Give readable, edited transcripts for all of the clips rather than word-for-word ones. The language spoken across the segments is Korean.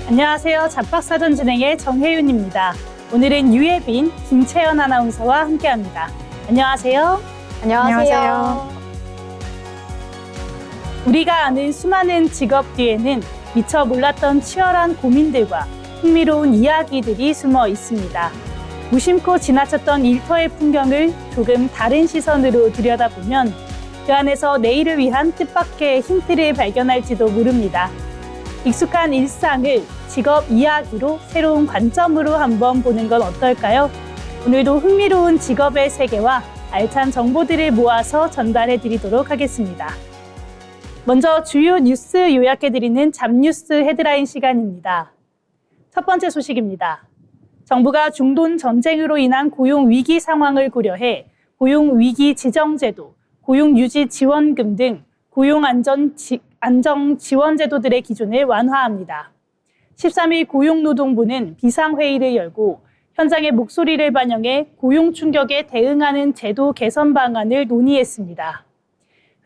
안녕하세요. 잡박사전 진행의 정혜윤입니다. 오늘은 유예빈, 김채연 아나운서와 함께합니다. 안녕하세요. 안녕하세요. 우리가 아는 수많은 직업 뒤에는 미처 몰랐던 치열한 고민들과 흥미로운 이야기들이 숨어 있습니다. 무심코 지나쳤던 일터의 풍경을 조금 다른 시선으로 들여다보면 그 안에서 내일을 위한 뜻밖의 힌트를 발견할지도 모릅니다. 익숙한 일상을 직업 이야기로 새로운 관점으로 한번 보는 건 어떨까요? 오늘도 흥미로운 직업의 세계와 알찬 정보들을 모아서 전달해 드리도록 하겠습니다. 먼저 주요 뉴스 요약해드리는 잡뉴스 헤드라인 시간입니다. 첫 번째 소식입니다. 정부가 중동 전쟁으로 인한 고용 위기 상황을 고려해 고용 위기 지정제도, 고용 유지 지원금 등 고용 안정 지원 제도들의 기준을 완화합니다. 13일 고용노동부는 비상회의를 열고 현장의 목소리를 반영해 고용 충격에 대응하는 제도 개선 방안을 논의했습니다.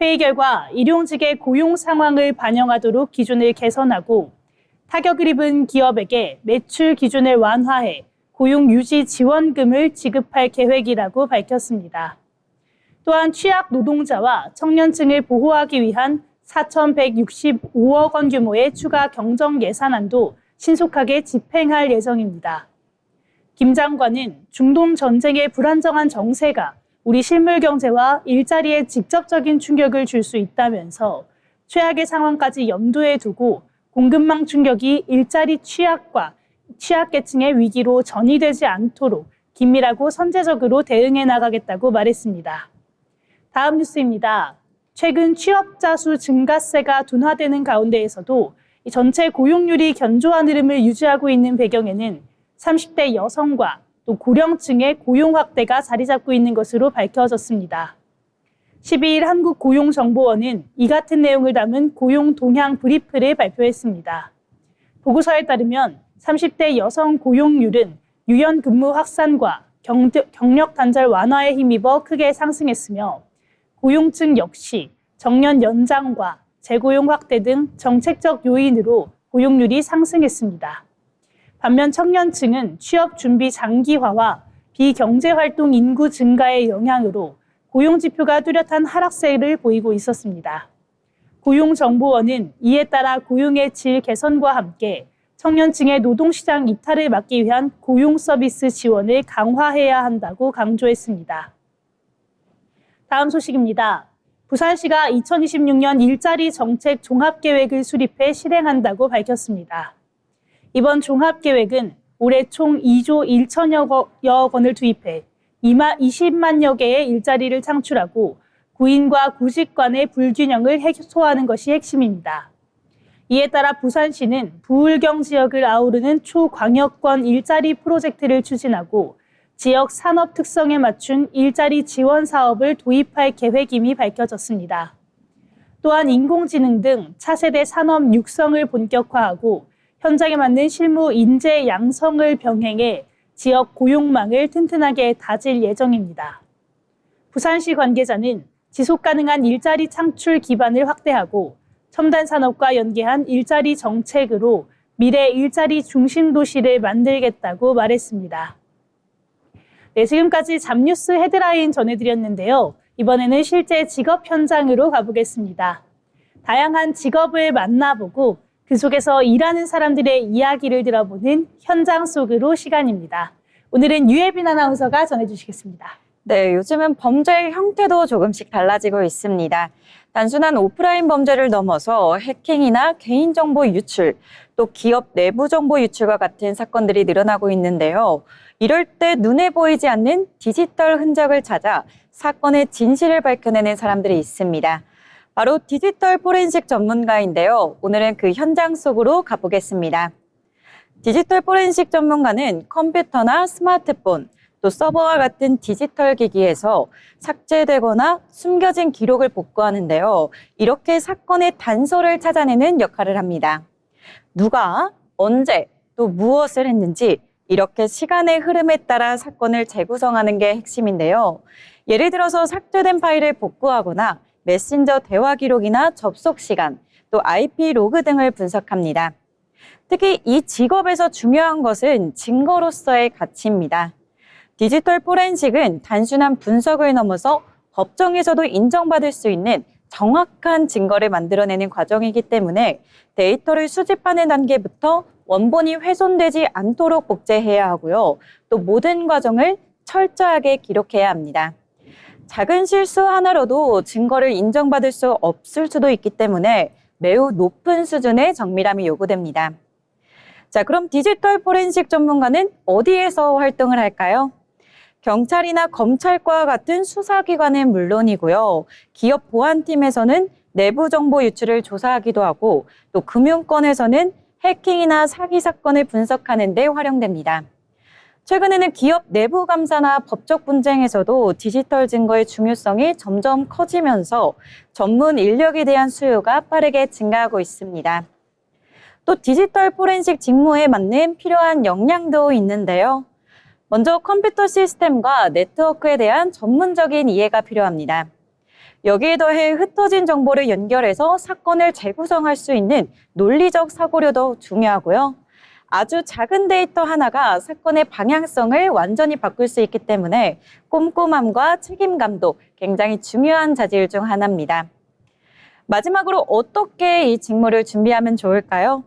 회의 결과 일용직의 고용 상황을 반영하도록 기준을 개선하고 타격을 입은 기업에게 매출 기준을 완화해 고용 유지 지원금을 지급할 계획이라고 밝혔습니다. 또한 취약 노동자와 청년층을 보호하기 위한 4,165억 원 규모의 추가 경정 예산안도 신속하게 집행할 예정입니다. 김 장관은 중동 전쟁의 불안정한 정세가 우리 실물 경제와 일자리에 직접적인 충격을 줄 수 있다면서 최악의 상황까지 염두에 두고 공급망 충격이 일자리 취약과 취약계층의 위기로 전이되지 않도록 긴밀하고 선제적으로 대응해 나가겠다고 말했습니다. 다음 뉴스입니다. 최근 취업자 수 증가세가 둔화되는 가운데에서도 전체 고용률이 견조한 흐름을 유지하고 있는 배경에는 30대 여성과 또 고령층의 고용 확대가 자리 잡고 있는 것으로 밝혀졌습니다. 12일 한국고용정보원은 이 같은 내용을 담은 고용 동향 브리프를 발표했습니다. 보고서에 따르면 30대 여성 고용률은 유연 근무 확산과 경력 단절 완화에 힘입어 크게 상승했으며 고용층 역시 정년 연장과 재고용 확대 등 정책적 요인으로 고용률이 상승했습니다. 반면 청년층은 취업 준비 장기화와 비경제활동 인구 증가의 영향으로 고용 지표가 뚜렷한 하락세를 보이고 있었습니다. 고용정보원은 이에 따라 고용의 질 개선과 함께 청년층의 노동시장 이탈을 막기 위한 고용 서비스 지원을 강화해야 한다고 강조했습니다. 다음 소식입니다. 부산시가 2026년 일자리 정책 종합계획을 수립해 실행한다고 밝혔습니다. 이번 종합계획은 올해 총 2조 1천여 원을 투입해 20만여 개의 일자리를 창출하고 구인과 구직 간의 불균형을 해소하는 것이 핵심입니다. 이에 따라 부산시는 부울경 지역을 아우르는 초광역권 일자리 프로젝트를 추진하고 지역 산업 특성에 맞춘 일자리 지원 사업을 도입할 계획임이 밝혀졌습니다. 또한 인공지능 등 차세대 산업 육성을 본격화하고 현장에 맞는 실무 인재 양성을 병행해 지역 고용망을 튼튼하게 다질 예정입니다. 부산시 관계자는 지속 가능한 일자리 창출 기반을 확대하고 첨단 산업과 연계한 일자리 정책으로 미래 일자리 중심 도시를 만들겠다고 말했습니다. 네, 지금까지 잡뉴스 헤드라인 전해드렸는데요. 이번에는 실제 직업 현장으로 가보겠습니다. 다양한 직업을 만나보고 그 속에서 일하는 사람들의 이야기를 들어보는 현장 속으로 시간입니다. 오늘은 유예빈 아나운서가 전해주시겠습니다. 네, 요즘은 범죄의 형태도 조금씩 달라지고 있습니다. 단순한 오프라인 범죄를 넘어서 해킹이나 개인정보 유출, 또 기업 내부 정보 유출과 같은 사건들이 늘어나고 있는데요. 이럴 때 눈에 보이지 않는 디지털 흔적을 찾아 사건의 진실을 밝혀내는 사람들이 있습니다. 바로 디지털 포렌식 전문가인데요. 오늘은 그 현장 속으로 가보겠습니다. 디지털 포렌식 전문가는 컴퓨터나 스마트폰, 또 서버와 같은 디지털 기기에서 삭제되거나 숨겨진 기록을 복구하는데요. 이렇게 사건의 단서를 찾아내는 역할을 합니다. 누가, 언제, 또 무엇을 했는지 이렇게 시간의 흐름에 따라 사건을 재구성하는 게 핵심인데요. 예를 들어서 삭제된 파일을 복구하거나 메신저 대화 기록이나 접속 시간, 또 IP 로그 등을 분석합니다. 특히 이 직업에서 중요한 것은 증거로서의 가치입니다. 디지털 포렌식은 단순한 분석을 넘어서 법정에서도 인정받을 수 있는 정확한 증거를 만들어내는 과정이기 때문에 데이터를 수집하는 단계부터 원본이 훼손되지 않도록 복제해야 하고요. 또 모든 과정을 철저하게 기록해야 합니다. 작은 실수 하나로도 증거를 인정받을 수 없을 수도 있기 때문에 매우 높은 수준의 정밀함이 요구됩니다. 자, 그럼 디지털 포렌식 전문가는 어디에서 활동을 할까요? 경찰이나 검찰과 같은 수사기관은 물론이고요. 기업 보안팀에서는 내부 정보 유출을 조사하기도 하고 또 금융권에서는 해킹이나 사기 사건을 분석하는 데 활용됩니다. 최근에는 기업 내부 감사나 법적 분쟁에서도 디지털 증거의 중요성이 점점 커지면서 전문 인력에 대한 수요가 빠르게 증가하고 있습니다. 또 디지털 포렌식 직무에 맞는 필요한 역량도 있는데요. 먼저 컴퓨터 시스템과 네트워크에 대한 전문적인 이해가 필요합니다. 여기에 더해 흩어진 정보를 연결해서 사건을 재구성할 수 있는 논리적 사고력도 중요하고요. 아주 작은 데이터 하나가 사건의 방향성을 완전히 바꿀 수 있기 때문에 꼼꼼함과 책임감도 굉장히 중요한 자질 중 하나입니다. 마지막으로 어떻게 이 직무를 준비하면 좋을까요?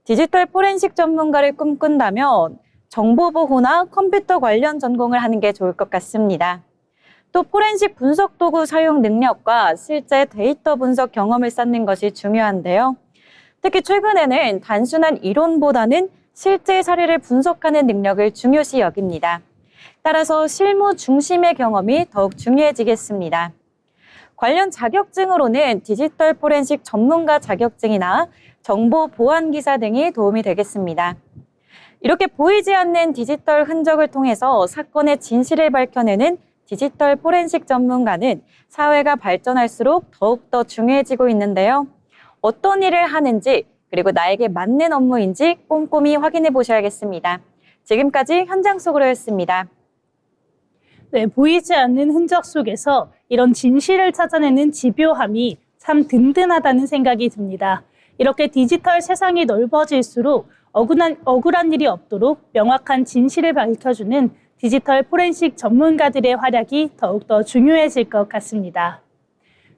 디지털 포렌식 전문가를 꿈꾼다면 정보보호나 컴퓨터 관련 전공을 하는 게 좋을 것 같습니다. 또 포렌식 분석 도구 사용 능력과 실제 데이터 분석 경험을 쌓는 것이 중요한데요. 특히 최근에는 단순한 이론보다는 실제 사례를 분석하는 능력을 중요시 여깁니다. 따라서 실무 중심의 경험이 더욱 중요해지겠습니다. 관련 자격증으로는 디지털 포렌식 전문가 자격증이나 정보 보안 기사 등이 도움이 되겠습니다. 이렇게 보이지 않는 디지털 흔적을 통해서 사건의 진실을 밝혀내는 디지털 포렌식 전문가는 사회가 발전할수록 더욱더 중요해지고 있는데요. 어떤 일을 하는지 그리고 나에게 맞는 업무인지 꼼꼼히 확인해 보셔야겠습니다. 지금까지 현장 속으로였습니다. 네, 보이지 않는 흔적 속에서 이런 진실을 찾아내는 집요함이 참 든든하다는 생각이 듭니다. 이렇게 디지털 세상이 넓어질수록 억울한 일이 없도록 명확한 진실을 밝혀주는 디지털 포렌식 전문가들의 활약이 더욱더 중요해질 것 같습니다.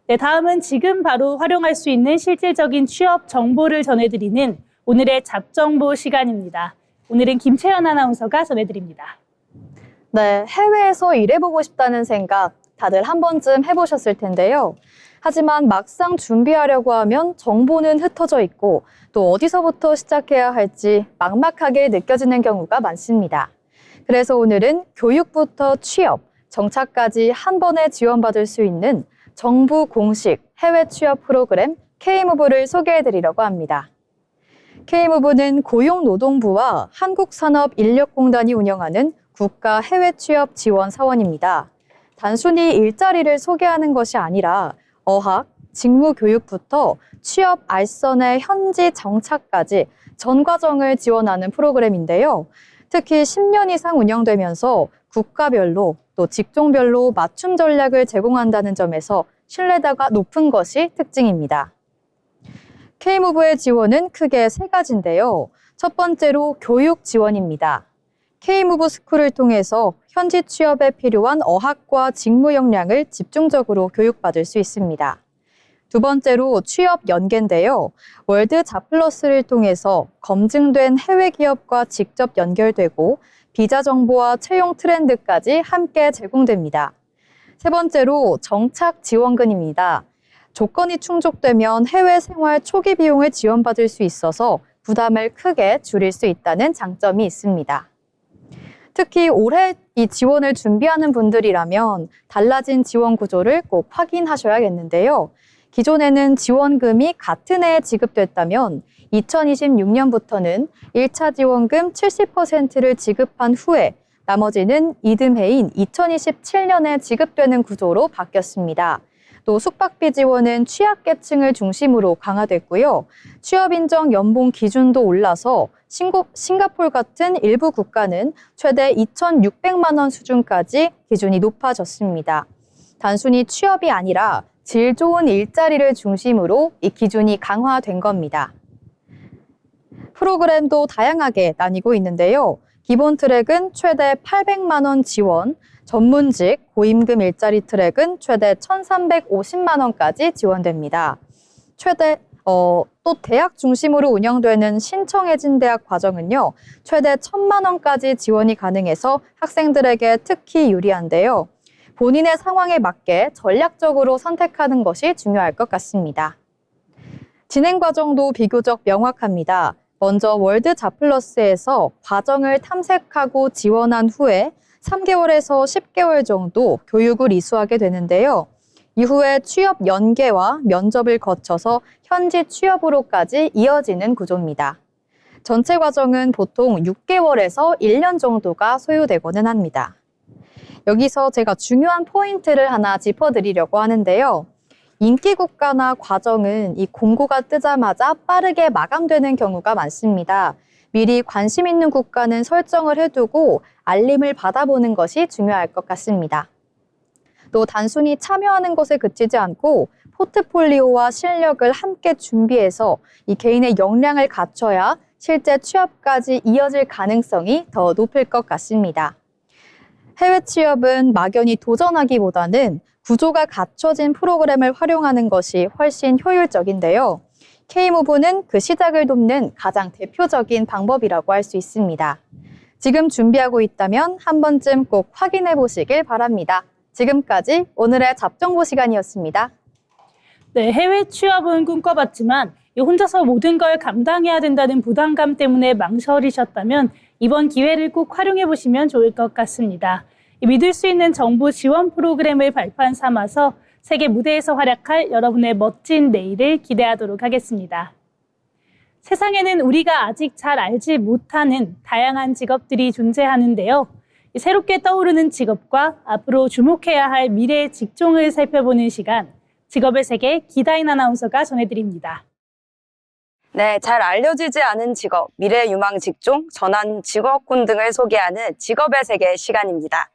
네, 다음은 지금 바로 활용할 수 있는 실질적인 취업 정보를 전해드리는 오늘의 잡정보 시간입니다. 오늘은 김채연 아나운서가 전해드립니다. 네, 해외에서 일해보고 싶다는 생각 다들 한 번쯤 해보셨을 텐데요. 하지만 막상 준비하려고 하면 정보는 흩어져 있고 또 어디서부터 시작해야 할지 막막하게 느껴지는 경우가 많습니다. 그래서 오늘은 교육부터 취업, 정착까지 한 번에 지원받을 수 있는 정부 공식 해외 취업 프로그램 K무브를 소개해드리려고 합니다. K무브는 고용노동부와 한국산업인력공단이 운영하는 국가 해외 취업 지원 사원입니다. 단순히 일자리를 소개하는 것이 아니라 어학, 직무 교육부터 취업 알선의 현지 정착까지 전 과정을 지원하는 프로그램인데요. 특히 10년 이상 운영되면서 국가별로 또 직종별로 맞춤 전략을 제공한다는 점에서 신뢰도가 높은 것이 특징입니다. K무브의 지원은 크게 세 가지인데요. 첫 번째로 교육 지원입니다. K무브 스쿨을 통해서 현지 취업에 필요한 어학과 직무 역량을 집중적으로 교육받을 수 있습니다. 두 번째로 취업 연계인데요. 월드 잡플러스를 통해서 검증된 해외 기업과 직접 연결되고 비자 정보와 채용 트렌드까지 함께 제공됩니다. 세 번째로 정착 지원금입니다. 조건이 충족되면 해외 생활 초기 비용을 지원받을 수 있어서 부담을 크게 줄일 수 있다는 장점이 있습니다. 특히 올해 이 지원을 준비하는 분들이라면 달라진 지원 구조를 꼭 확인하셔야겠는데요. 기존에는 지원금이 같은 해에 지급됐다면 2026년부터는 1차 지원금 70%를 지급한 후에 나머지는 이듬해인 2027년에 지급되는 구조로 바뀌었습니다. 또 숙박비 지원은 취약계층을 중심으로 강화됐고요. 취업인정 연봉 기준도 올라서 싱가포르 같은 일부 국가는 최대 2,600만 원 수준까지 기준이 높아졌습니다. 단순히 취업이 아니라 질 좋은 일자리를 중심으로 이 기준이 강화된 겁니다. 프로그램도 다양하게 나뉘고 있는데요. 기본 트랙은 최대 800만 원 지원, 전문직, 고임금 일자리 트랙은 최대 1,350만 원까지 지원됩니다. 또 대학 중심으로 운영되는 신청해진 대학 과정은요, 최대 1,000만 원까지 지원이 가능해서 학생들에게 특히 유리한데요. 본인의 상황에 맞게 전략적으로 선택하는 것이 중요할 것 같습니다. 진행 과정도 비교적 명확합니다. 먼저 월드 자플러스에서 과정을 탐색하고 지원한 후에 3개월에서 10개월 정도 교육을 이수하게 되는데요. 이후에 취업 연계와 면접을 거쳐서 현지 취업으로까지 이어지는 구조입니다. 전체 과정은 보통 6개월에서 1년 정도가 소요되고는 합니다. 여기서 제가 중요한 포인트를 하나 짚어드리려고 하는데요. 인기 국가나 과정은 이 공고가 뜨자마자 빠르게 마감되는 경우가 많습니다. 미리 관심 있는 국가는 설정을 해두고 알림을 받아보는 것이 중요할 것 같습니다. 또 단순히 참여하는 것에 그치지 않고 포트폴리오와 실력을 함께 준비해서 이 개인의 역량을 갖춰야 실제 취업까지 이어질 가능성이 더 높을 것 같습니다. 해외 취업은 막연히 도전하기보다는 구조가 갖춰진 프로그램을 활용하는 것이 훨씬 효율적인데요. K무브는 그 시작을 돕는 가장 대표적인 방법이라고 할 수 있습니다. 지금 준비하고 있다면 한 번쯤 꼭 확인해 보시길 바랍니다. 지금까지 오늘의 잡정보 시간이었습니다. 네, 해외 취업은 꿈꿔봤지만 혼자서 모든 걸 감당해야 된다는 부담감 때문에 망설이셨다면 이번 기회를 꼭 활용해 보시면 좋을 것 같습니다. 믿을 수 있는 정부 지원 프로그램을 발판 삼아서 세계 무대에서 활약할 여러분의 멋진 내일을 기대하도록 하겠습니다. 세상에는 우리가 아직 잘 알지 못하는 다양한 직업들이 존재하는데요. 새롭게 떠오르는 직업과 앞으로 주목해야 할 미래의 직종을 살펴보는 시간, 직업의 세계 기다인 아나운서가 전해드립니다. 네, 잘 알려지지 않은 직업, 미래 유망 직종, 전환 직업군 등을 소개하는 직업의 세계 시간입니다.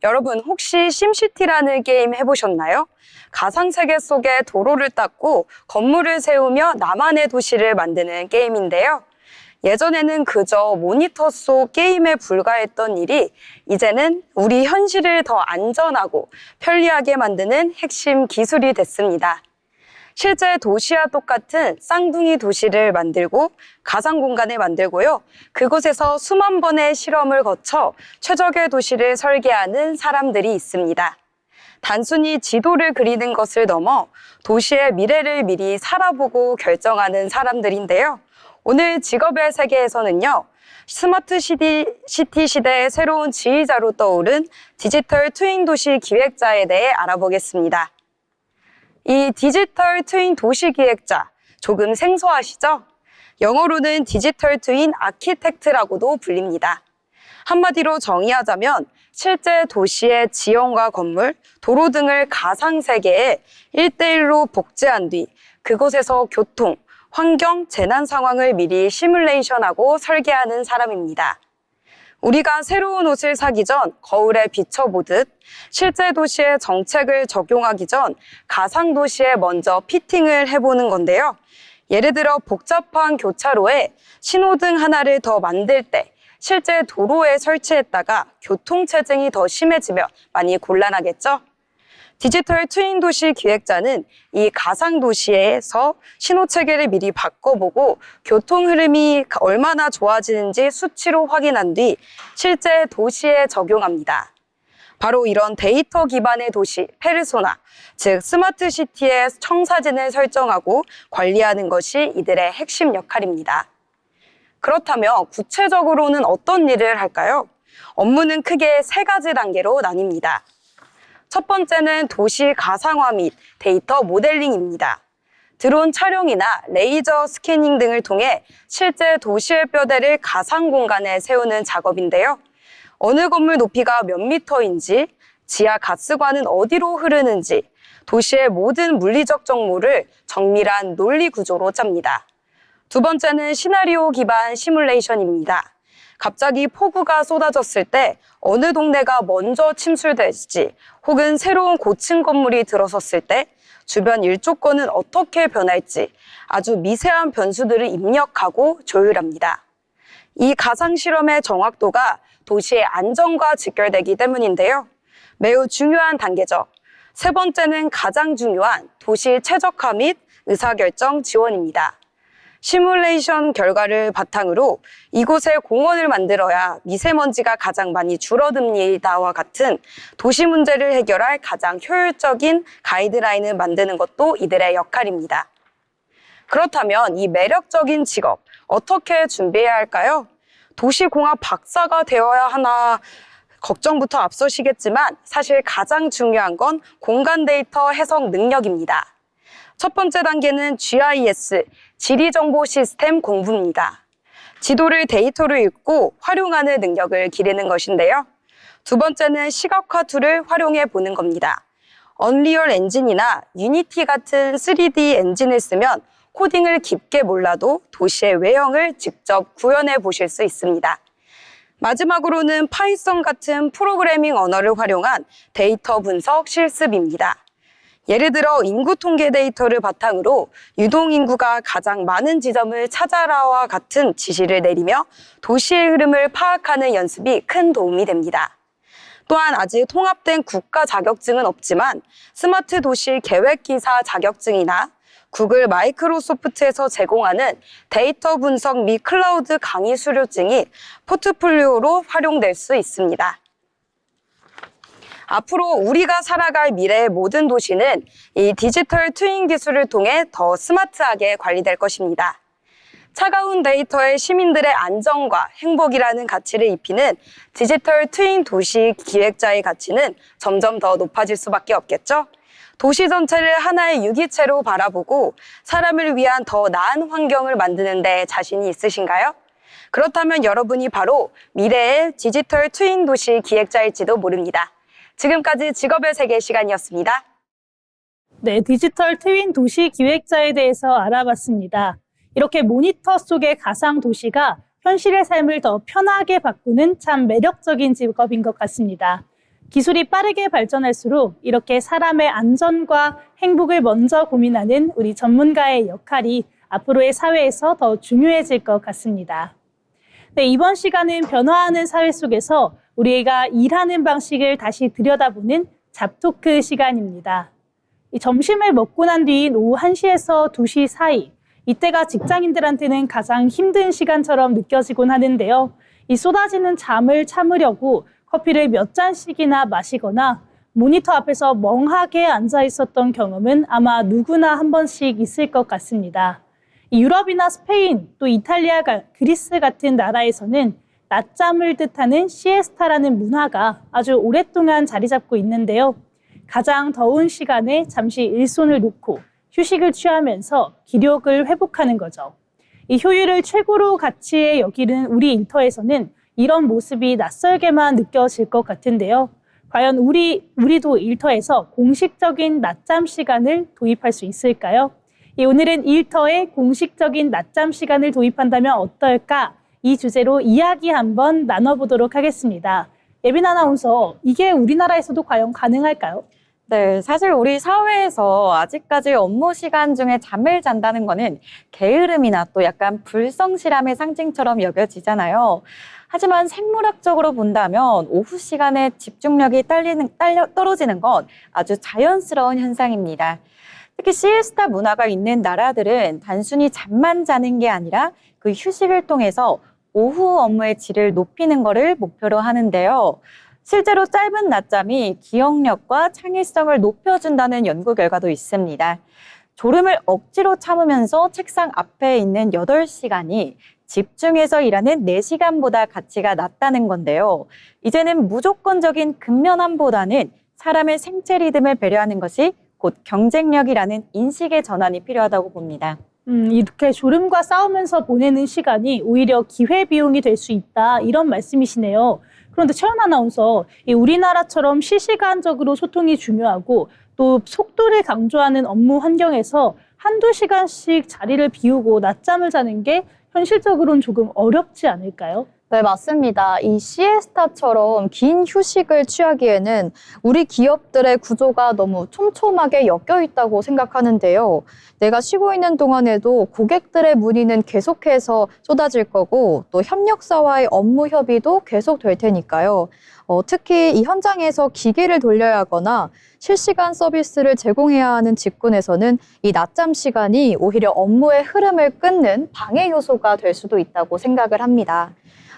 여러분 혹시 심시티라는 게임 해보셨나요? 가상세계 속에 도로를 닦고 건물을 세우며 나만의 도시를 만드는 게임인데요. 예전에는 그저 모니터 속 게임에 불과했던 일이 이제는 우리 현실을 더 안전하고 편리하게 만드는 핵심 기술이 됐습니다. 실제 도시와 똑같은 쌍둥이 도시를 만들고 가상 공간을 만들고요. 그곳에서 수만 번의 실험을 거쳐 최적의 도시를 설계하는 사람들이 있습니다. 단순히 지도를 그리는 것을 넘어 도시의 미래를 미리 살아보고 결정하는 사람들인데요. 오늘 직업의 세계에서는요. 스마트 시티 시대의 새로운 지휘자로 떠오른 디지털 트윈 도시 기획자에 대해 알아보겠습니다. 이 디지털 트윈 도시 기획자, 조금 생소하시죠? 영어로는 디지털 트윈 아키텍트라고도 불립니다. 한마디로 정의하자면 실제 도시의 지형과 건물, 도로 등을 가상세계에 1대1로 복제한 뒤 그곳에서 교통, 환경, 재난 상황을 미리 시뮬레이션하고 설계하는 사람입니다. 우리가 새로운 옷을 사기 전 거울에 비춰보듯 실제 도시의 정책을 적용하기 전 가상 도시에 먼저 피팅을 해보는 건데요. 예를 들어 복잡한 교차로에 신호등 하나를 더 만들 때 실제 도로에 설치했다가 교통체증이 더 심해지면 많이 곤란하겠죠? 디지털 트윈 도시 기획자는 이 가상 도시에서 신호 체계를 미리 바꿔보고 교통 흐름이 얼마나 좋아지는지 수치로 확인한 뒤 실제 도시에 적용합니다. 바로 이런 데이터 기반의 도시, 페르소나, 즉 스마트 시티의 청사진을 설정하고 관리하는 것이 이들의 핵심 역할입니다. 그렇다면 구체적으로는 어떤 일을 할까요? 업무는 크게 3가지 단계로 나뉩니다. 첫 번째는 도시 가상화 및 데이터 모델링입니다. 드론 촬영이나 레이저 스캐닝 등을 통해 실제 도시의 뼈대를 가상 공간에 세우는 작업인데요. 어느 건물 높이가 몇 미터인지, 지하 가스관은 어디로 흐르는지, 도시의 모든 물리적 정보를 정밀한 논리 구조로 짭니다. 두 번째는 시나리오 기반 시뮬레이션입니다. 갑자기 폭우가 쏟아졌을 때 어느 동네가 먼저 침수될지 혹은 새로운 고층 건물이 들어섰을 때 주변 일조권은 어떻게 변할지 아주 미세한 변수들을 입력하고 조율합니다. 이 가상실험의 정확도가 도시의 안전과 직결되기 때문인데요. 매우 중요한 단계죠. 세 번째는 가장 중요한 도시 최적화 및 의사결정 지원입니다. 시뮬레이션 결과를 바탕으로 이곳에 공원을 만들어야 미세먼지가 가장 많이 줄어듭니다와 같은 도시 문제를 해결할 가장 효율적인 가이드라인을 만드는 것도 이들의 역할입니다. 그렇다면 이 매력적인 직업 어떻게 준비해야 할까요? 도시공학 박사가 되어야 하나 걱정부터 앞서시겠지만 사실 가장 중요한 건 공간 데이터 해석 능력입니다. 첫 번째 단계는 GIS, 지리정보 시스템 공부입니다. 지도를 데이터로 읽고 활용하는 능력을 기르는 것인데요. 두 번째는 시각화 툴을 활용해 보는 겁니다. 언리얼 엔진이나 유니티 같은 3D 엔진을 쓰면 코딩을 깊게 몰라도 도시의 외형을 직접 구현해 보실 수 있습니다. 마지막으로는 파이썬 같은 프로그래밍 언어를 활용한 데이터 분석 실습입니다. 예를 들어 인구 통계 데이터를 바탕으로 유동인구가 가장 많은 지점을 찾아라와 같은 지시를 내리며 도시의 흐름을 파악하는 연습이 큰 도움이 됩니다. 또한 아직 통합된 국가 자격증은 없지만 스마트 도시 계획기사 자격증이나 구글 마이크로소프트에서 제공하는 데이터 분석 및 클라우드 강의 수료증이 포트폴리오로 활용될 수 있습니다. 앞으로 우리가 살아갈 미래의 모든 도시는 이 디지털 트윈 기술을 통해 더 스마트하게 관리될 것입니다. 차가운 데이터에 시민들의 안전과 행복이라는 가치를 입히는 디지털 트윈 도시 기획자의 가치는 점점 더 높아질 수밖에 없겠죠? 도시 전체를 하나의 유기체로 바라보고 사람을 위한 더 나은 환경을 만드는 데 자신이 있으신가요? 그렇다면 여러분이 바로 미래의 디지털 트윈 도시 기획자일지도 모릅니다. 지금까지 직업의 세계 시간이었습니다. 네, 디지털 트윈 도시 기획자에 대해서 알아봤습니다. 이렇게 모니터 속의 가상 도시가 현실의 삶을 더 편하게 바꾸는 참 매력적인 직업인 것 같습니다. 기술이 빠르게 발전할수록 이렇게 사람의 안전과 행복을 먼저 고민하는 우리 전문가의 역할이 앞으로의 사회에서 더 중요해질 것 같습니다. 네, 이번 시간은 변화하는 사회 속에서 우리가 일하는 방식을 다시 들여다보는 잡토크 시간입니다. 이 점심을 먹고 난 뒤인 오후 1시에서 2시 사이, 이때가 직장인들한테는 가장 힘든 시간처럼 느껴지곤 하는데요. 이 쏟아지는 잠을 참으려고 커피를 몇 잔씩이나 마시거나 모니터 앞에서 멍하게 앉아 있었던 경험은 아마 누구나 한 번씩 있을 것 같습니다. 유럽이나 스페인, 또 이탈리아, 그리스 같은 나라에서는 낮잠을 뜻하는 시에스타라는 문화가 아주 오랫동안 자리 잡고 있는데요. 가장 더운 시간에 잠시 일손을 놓고 휴식을 취하면서 기력을 회복하는 거죠. 이 효율을 최고로 가치에 여기는 우리 일터에서는 이런 모습이 낯설게만 느껴질 것 같은데요. 과연 우리도 일터에서 공식적인 낮잠 시간을 도입할 수 있을까요? 오늘은 일터에 공식적인 낮잠 시간을 도입한다면 어떨까? 이 주제로 이야기 한번 나눠보도록 하겠습니다. 예빈 아나운서, 이게 우리나라에서도 과연 가능할까요? 네, 사실 우리 사회에서 아직까지 업무 시간 중에 잠을 잔다는 거는 게으름이나 또 약간 불성실함의 상징처럼 여겨지잖아요. 하지만 생물학적으로 본다면 오후 시간에 집중력이 떨어지는 건 아주 자연스러운 현상입니다. 특히 시에스타 문화가 있는 나라들은 단순히 잠만 자는 게 아니라 그 휴식을 통해서 오후 업무의 질을 높이는 것을 목표로 하는데요. 실제로 짧은 낮잠이 기억력과 창의성을 높여준다는 연구 결과도 있습니다. 졸음을 억지로 참으면서 책상 앞에 있는 8시간이 집중해서 일하는 4시간보다 가치가 낮다는 건데요. 이제는 무조건적인 근면함보다는 사람의 생체 리듬을 배려하는 것이 곧 경쟁력이라는 인식의 전환이 필요하다고 봅니다. 이렇게 졸음과 싸우면서 보내는 시간이 오히려 기회비용이 될 수 있다, 이런 말씀이시네요. 그런데 최연 아나운서, 우리나라처럼 실시간적으로 소통이 중요하고 또 속도를 강조하는 업무 환경에서 한두 시간씩 자리를 비우고 낮잠을 자는 게 현실적으로는 조금 어렵지 않을까요? 네, 맞습니다. 이 시에스타처럼 긴 휴식을 취하기에는 우리 기업들의 구조가 너무 촘촘하게 엮여 있다고 생각하는데요. 내가 쉬고 있는 동안에도 고객들의 문의는 계속해서 쏟아질 거고 또 협력사와의 업무 협의도 계속 될 테니까요. 특히 이 현장에서 기계를 돌려야 하거나 실시간 서비스를 제공해야 하는 직군에서는 이 낮잠 시간이 오히려 업무의 흐름을 끊는 방해 요소가 될 수도 있다고 생각을 합니다.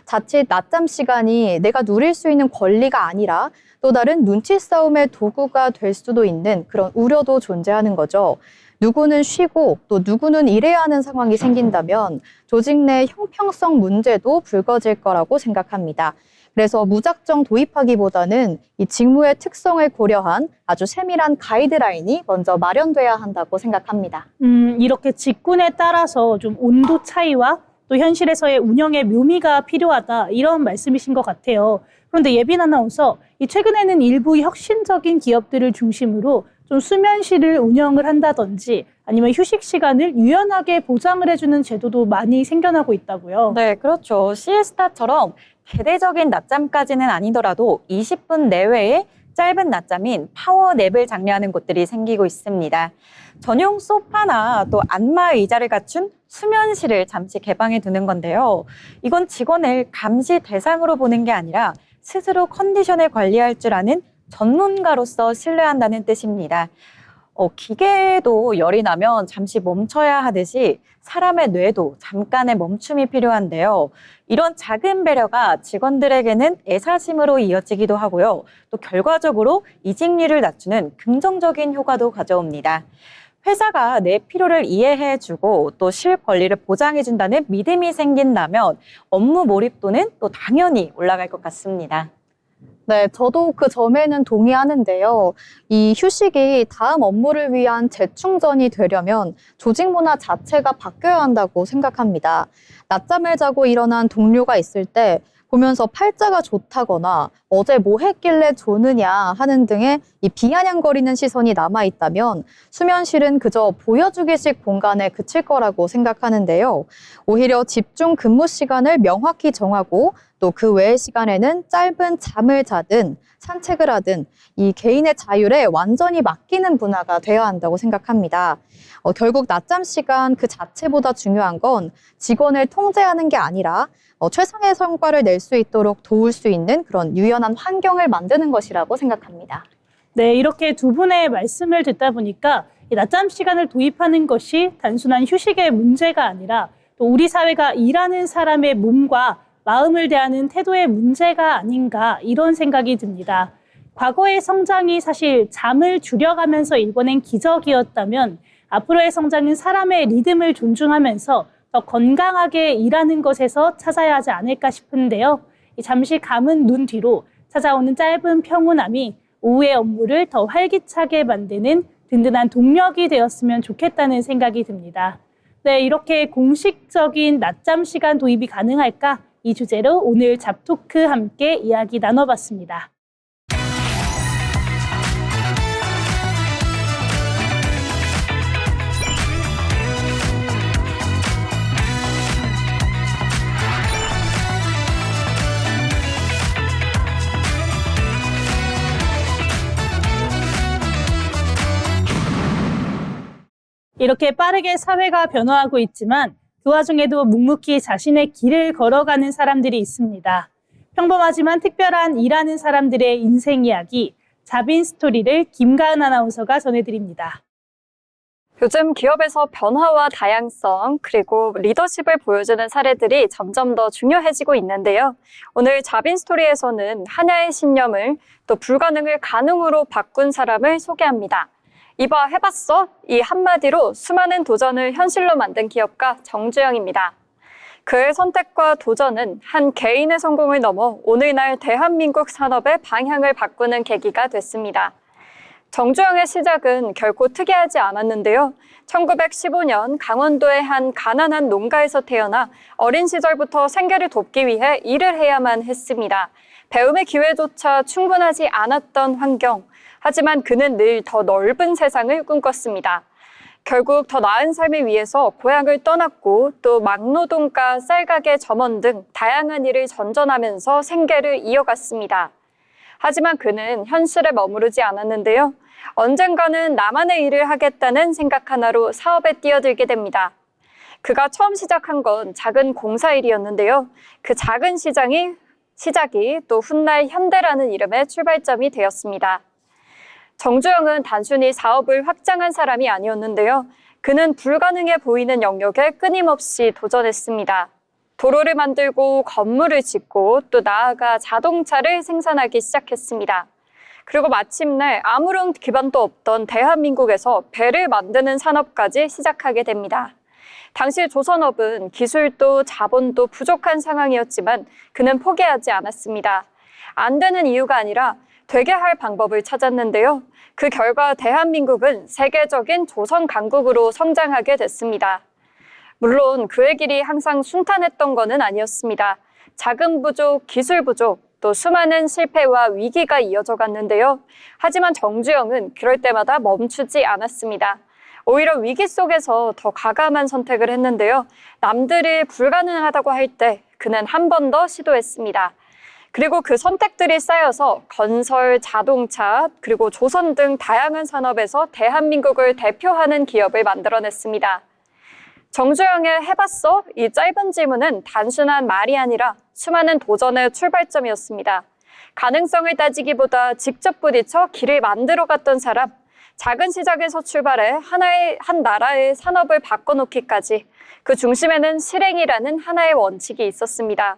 자칫 낮잠 시간이 내가 누릴 수 있는 권리가 아니라 또 다른 눈치 싸움의 도구가 될 수도 있는 그런 우려도 존재하는 거죠. 누구는 쉬고 또 누구는 일해야 하는 상황이 생긴다면 조직 내 형평성 문제도 불거질 거라고 생각합니다. 그래서 무작정 도입하기보다는 이 직무의 특성을 고려한 아주 세밀한 가이드라인이 먼저 마련돼야 한다고 생각합니다. 이렇게 직군에 따라서 좀 온도 차이와 또 현실에서의 운영의 묘미가 필요하다 이런 말씀이신 것 같아요. 그런데 예빈 아나운서, 최근에는 일부 혁신적인 기업들을 중심으로 좀 수면실을 운영을 한다든지 아니면 휴식 시간을 유연하게 보장을 해주는 제도도 많이 생겨나고 있다고요. 네, 그렇죠. 시에스타처럼 대대적인 낮잠까지는 아니더라도 20분 내외의 짧은 낮잠인 파워냅을 장려하는 곳들이 생기고 있습니다. 전용 소파나 또 안마 의자를 갖춘 수면실을 잠시 개방해 두는 건데요. 이건 직원을 감시 대상으로 보는 게 아니라 스스로 컨디션을 관리할 줄 아는 전문가로서 신뢰한다는 뜻입니다. 기계도 열이 나면 잠시 멈춰야 하듯이 사람의 뇌도 잠깐의 멈춤이 필요한데요. 이런 작은 배려가 직원들에게는 애사심으로 이어지기도 하고요. 또 결과적으로 이직률을 낮추는 긍정적인 효과도 가져옵니다. 회사가 내 필요를 이해해주고 또 실권리를 보장해준다는 믿음이 생긴다면 업무 몰입도는 또 당연히 올라갈 것 같습니다. 네, 저도 그 점에는 동의하는데요. 이 휴식이 다음 업무를 위한 재충전이 되려면 조직 문화 자체가 바뀌어야 한다고 생각합니다. 낮잠을 자고 일어난 동료가 있을 때 보면서 팔자가 좋다거나 어제 뭐 했길래 조느냐 하는 등의 이 비아냥거리는 시선이 남아있다면 수면실은 그저 보여주기식 공간에 그칠 거라고 생각하는데요. 오히려 집중 근무 시간을 명확히 정하고 또 그 외의 시간에는 짧은 잠을 자든 산책을 하든 이 개인의 자율에 완전히 맡기는 문화가 되어야 한다고 생각합니다. 결국 낮잠 시간 그 자체보다 중요한 건 직원을 통제하는 게 아니라 최상의 성과를 낼 수 있도록 도울 수 있는 그런 유연한 환경을 만드는 것이라고 생각합니다. 네, 이렇게 두 분의 말씀을 듣다 보니까 이 낮잠 시간을 도입하는 것이 단순한 휴식의 문제가 아니라 또 우리 사회가 일하는 사람의 몸과 마음을 대하는 태도의 문제가 아닌가 이런 생각이 듭니다. 과거의 성장이 사실 잠을 줄여가면서 일궈낸 기적이었다면 앞으로의 성장은 사람의 리듬을 존중하면서 더 건강하게 일하는 것에서 찾아야 하지 않을까 싶은데요. 잠시 감은 눈 뒤로 찾아오는 짧은 평온함이 오후의 업무를 더 활기차게 만드는 든든한 동력이 되었으면 좋겠다는 생각이 듭니다. 네, 이렇게 공식적인 낮잠 시간 도입이 가능할까? 이 주제로 오늘 잡토크 함께 이야기 나눠봤습니다. 이렇게 빠르게 사회가 변화하고 있지만 그 와중에도 묵묵히 자신의 길을 걸어가는 사람들이 있습니다. 평범하지만 특별한 일하는 사람들의 인생 이야기, 자빈 스토리를 김가은 아나운서가 전해드립니다. 요즘 기업에서 변화와 다양성 그리고 리더십을 보여주는 사례들이 점점 더 중요해지고 있는데요. 오늘 자빈 스토리에서는 하나의 신념을 또 불가능을 가능으로 바꾼 사람을 소개합니다. 이봐 해봤어? 이 한마디로 수많은 도전을 현실로 만든 기업가 정주영입니다. 그의 선택과 도전은 한 개인의 성공을 넘어 오늘날 대한민국 산업의 방향을 바꾸는 계기가 됐습니다. 정주영의 시작은 결코 특이하지 않았는데요. 1915년 강원도의 한 가난한 농가에서 태어나 어린 시절부터 생계를 돕기 위해 일을 해야만 했습니다. 배움의 기회조차 충분하지 않았던 환경. 하지만 그는 늘 더 넓은 세상을 꿈꿨습니다. 결국 더 나은 삶을 위해서 고향을 떠났고 또 막노동가, 쌀가게 점원 등 다양한 일을 전전하면서 생계를 이어갔습니다. 하지만 그는 현실에 머무르지 않았는데요. 언젠가는 나만의 일을 하겠다는 생각 하나로 사업에 뛰어들게 됩니다. 그가 처음 시작한 건 작은 공사일이었는데요. 그 작은 시작이 또 훗날 현대라는 이름의 출발점이 되었습니다. 정주영은 단순히 사업을 확장한 사람이 아니었는데요. 그는 불가능해 보이는 영역에 끊임없이 도전했습니다. 도로를 만들고 건물을 짓고 또 나아가 자동차를 생산하기 시작했습니다. 그리고 마침내 아무런 기반도 없던 대한민국에서 배를 만드는 산업까지 시작하게 됩니다. 당시 조선업은 기술도 자본도 부족한 상황이었지만 그는 포기하지 않았습니다. 안 되는 이유가 아니라 되게 할 방법을 찾았는데요. 그 결과 대한민국은 세계적인 조선 강국으로 성장하게 됐습니다. 물론 그의 길이 항상 순탄했던 것은 아니었습니다. 자금 부족, 기술 부족, 또 수많은 실패와 위기가 이어져 갔는데요. 하지만 정주영은 그럴 때마다 멈추지 않았습니다. 오히려 위기 속에서 더 과감한 선택을 했는데요. 남들이 불가능하다고 할 때 그는 한 번 더 시도했습니다. 그리고 그 선택들이 쌓여서 건설, 자동차, 그리고 조선 등 다양한 산업에서 대한민국을 대표하는 기업을 만들어냈습니다. 정주영의 해봤어? 이 짧은 질문은 단순한 말이 아니라 수많은 도전의 출발점이었습니다. 가능성을 따지기보다 직접 부딪혀 길을 만들어 갔던 사람, 작은 시작에서 출발해 한 나라의 산업을 바꿔놓기까지 그 중심에는 실행이라는 하나의 원칙이 있었습니다.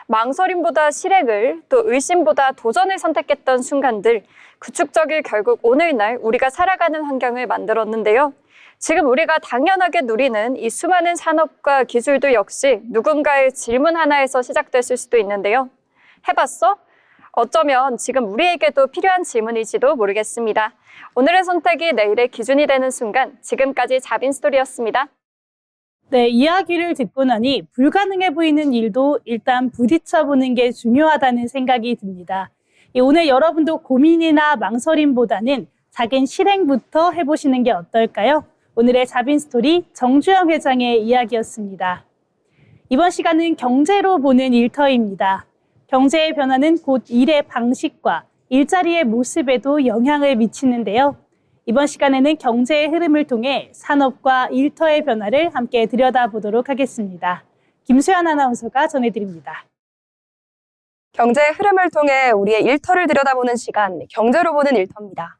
망설임보다 실행을, 또 의심보다 도전을 선택했던 순간들, 그 축적이 결국 오늘날 우리가 살아가는 환경을 만들었는데요. 지금 우리가 당연하게 누리는 이 수많은 산업과 기술도 역시 누군가의 질문 하나에서 시작됐을 수도 있는데요. 해봤어? 어쩌면 지금 우리에게도 필요한 질문일지도 모르겠습니다. 오늘의 선택이 내일의 기준이 되는 순간, 지금까지 자빈스토리였습니다. 네, 이야기를 듣고 나니 불가능해 보이는 일도 일단 부딪혀보는 게 중요하다는 생각이 듭니다. 오늘 여러분도 고민이나 망설임보다는 작은 실행부터 해보시는 게 어떨까요? 오늘의 자빈스토리 정주영 회장의 이야기였습니다. 이번 시간은 경제로 보는 일터입니다. 경제의 변화는 곧 일의 방식과 일자리의 모습에도 영향을 미치는데요. 이번 시간에는 경제의 흐름을 통해 산업과 일터의 변화를 함께 들여다보도록 하겠습니다. 김수연 아나운서가 전해드립니다. 경제의 흐름을 통해 우리의 일터를 들여다보는 시간, 경제로 보는 일터입니다.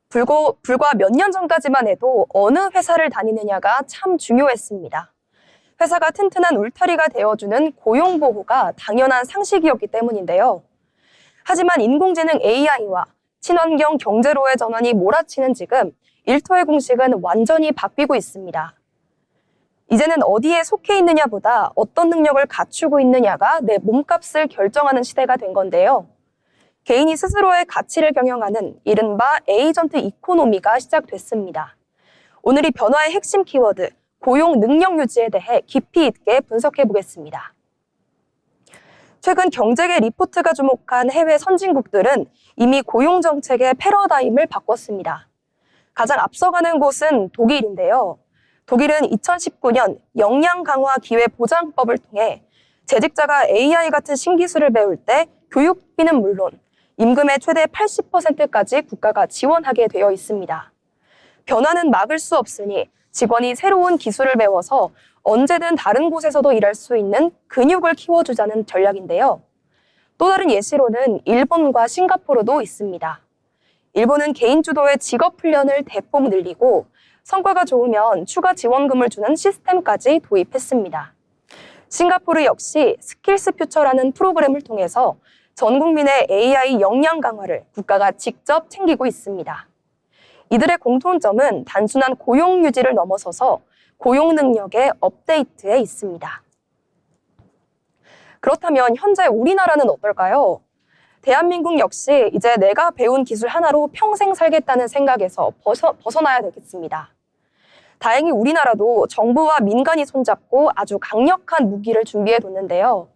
불과 몇 년 전까지만 해도 어느 회사를 다니느냐가 참 중요했습니다. 회사가 튼튼한 울타리가 되어주는 고용보호가 당연한 상식이었기 때문인데요. 하지만 인공지능 AI와 친환경 경제로의 전환이 몰아치는 지금 일터의 공식은 완전히 바뀌고 있습니다. 이제는 어디에 속해 있느냐보다 어떤 능력을 갖추고 있느냐가 내 몸값을 결정하는 시대가 된 건데요. 개인이 스스로의 가치를 경영하는 이른바 에이전트 이코노미가 시작됐습니다. 오늘 이 변화의 핵심 키워드, 고용 능력 유지에 대해 깊이 있게 분석해 보겠습니다. 최근 경제계 리포트가 주목한 해외 선진국들은 이미 고용 정책의 패러다임을 바꿨습니다. 가장 앞서가는 곳은 독일인데요. 독일은 2019년 역량 강화 기회 보장법을 통해 재직자가 AI 같은 신기술을 배울 때 교육비는 물론 임금의 최대 80%까지 국가가 지원하게 되어 있습니다. 변화는 막을 수 없으니 직원이 새로운 기술을 배워서 언제든 다른 곳에서도 일할 수 있는 근육을 키워주자는 전략인데요. 또 다른 예시로는 일본과 싱가포르도 있습니다. 일본은 개인 주도의 직업 훈련을 대폭 늘리고 성과가 좋으면 추가 지원금을 주는 시스템까지 도입했습니다. 싱가포르 역시 스킬스 퓨처라는 프로그램을 통해서 전 국민의 AI 역량 강화를 국가가 직접 챙기고 있습니다. 이들의 공통점은 단순한 고용 유지를 넘어서서 고용 능력의 업데이트에 있습니다. 그렇다면 현재 우리나라는 어떨까요? 대한민국 역시 이제 내가 배운 기술 하나로 평생 살겠다는 생각에서 벗어나야 되겠습니다. 다행히 우리나라도 정부와 민간이 손잡고 아주 강력한 무기를 준비해 뒀는데요.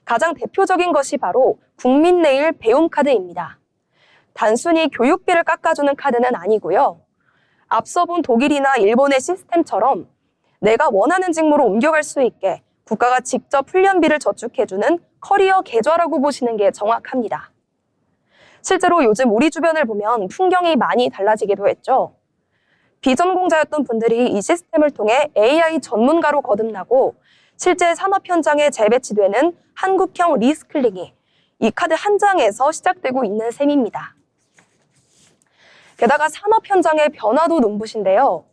가장 대표적인 것이 바로 국민 내일 배움 카드입니다. 단순히 교육비를 깎아주는 카드는 아니고요. 앞서 본 독일이나 일본의 시스템처럼 내가 원하는 직무로 옮겨갈 수 있게 국가가 직접 훈련비를 저축해주는 커리어 계좌라고 보시는 게 정확합니다. 실제로 요즘 우리 주변을 보면 풍경이 많이 달라지기도 했죠. 비전공자였던 분들이 이 시스템을 통해 AI 전문가로 거듭나고 실제 산업 현장에 재배치되는 한국형 리스클링이 이 카드 한 장에서 시작되고 있는 셈입니다. 게다가 산업 현장의 변화도 눈부신데요.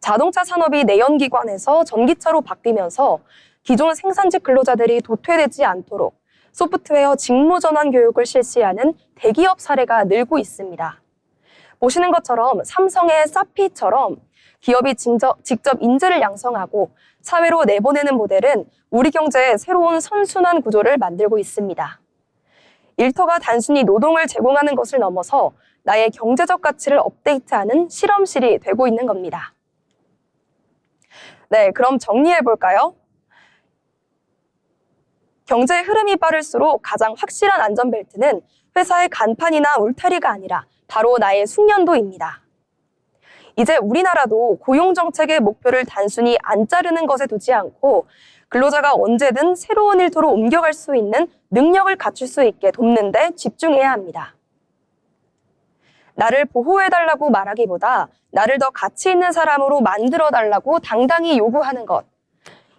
자동차 산업이 내연기관에서 전기차로 바뀌면서 기존 생산직 근로자들이 도태되지 않도록 소프트웨어 직무 전환 교육을 실시하는 대기업 사례가 늘고 있습니다. 보시는 것처럼 삼성의 사피처럼 기업이 직접 인재를 양성하고 사회로 내보내는 모델은 우리 경제의 새로운 선순환 구조를 만들고 있습니다. 일터가 단순히 노동을 제공하는 것을 넘어서 나의 경제적 가치를 업데이트하는 실험실이 되고 있는 겁니다. 네, 그럼 정리해 볼까요? 경제의 흐름이 빠를수록 가장 확실한 안전벨트는 회사의 간판이나 울타리가 아니라 바로 나의 숙련도입니다. 이제 우리나라도 고용정책의 목표를 단순히 안 자르는 것에 두지 않고 근로자가 언제든 새로운 일터로 옮겨갈 수 있는 능력을 갖출 수 있게 돕는 데 집중해야 합니다. 나를 보호해달라고 말하기보다 나를 더 가치 있는 사람으로 만들어달라고 당당히 요구하는 것.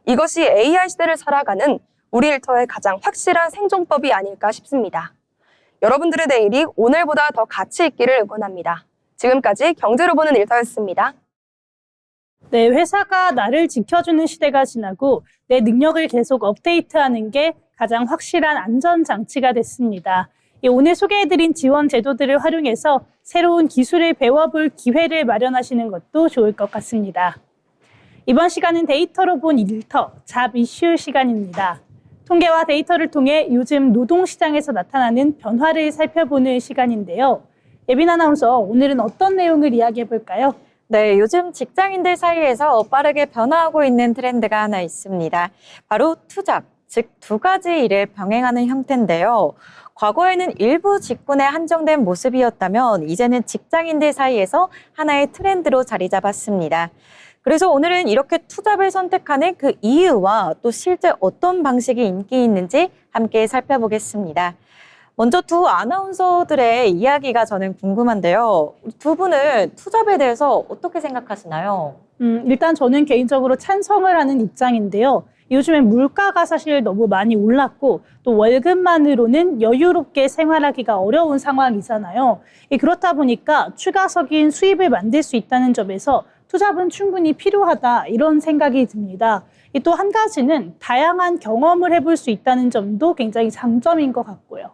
이것이 AI 시대를 살아가는 우리 일터의 가장 확실한 생존법이 아닐까 싶습니다. 여러분들의 내일이 오늘보다 더 가치 있기를 응원합니다. 지금까지 경제로 보는 일터였습니다. 네, 회사가 나를 지켜주는 시대가 지나고 내 능력을 계속 업데이트하는 게 가장 확실한 안전장치가 됐습니다. 오늘 소개해드린 지원 제도들을 활용해서 새로운 기술을 배워볼 기회를 마련하시는 것도 좋을 것 같습니다. 이번 시간은 데이터로 본 일터, 잡 이슈 시간입니다. 통계와 데이터를 통해 요즘 노동시장에서 나타나는 변화를 살펴보는 시간인데요. 예빈 아나운서, 오늘은 어떤 내용을 이야기해 볼까요? 네, 요즘 직장인들 사이에서 빠르게 변화하고 있는 트렌드가 하나 있습니다. 바로 투잡, 즉 두 가지 일을 병행하는 형태인데요. 과거에는 일부 직군에 한정된 모습이었다면 이제는 직장인들 사이에서 하나의 트렌드로 자리 잡았습니다. 그래서 오늘은 이렇게 투잡을 선택하는 그 이유와 또 실제 어떤 방식이 인기 있는지 함께 살펴보겠습니다. 먼저 두 아나운서들의 이야기가 저는 궁금한데요. 두 분은 투잡에 대해서 어떻게 생각하시나요? 일단 저는 개인적으로 찬성을 하는 입장인데요. 요즘엔 물가가 사실 너무 많이 올랐고 또 월급만으로는 여유롭게 생활하기가 어려운 상황이잖아요. 그렇다 보니까 추가적인 수입을 만들 수 있다는 점에서 투잡은 충분히 필요하다 이런 생각이 듭니다. 또 한 가지는 다양한 경험을 해볼 수 있다는 점도 굉장히 장점인 것 같고요.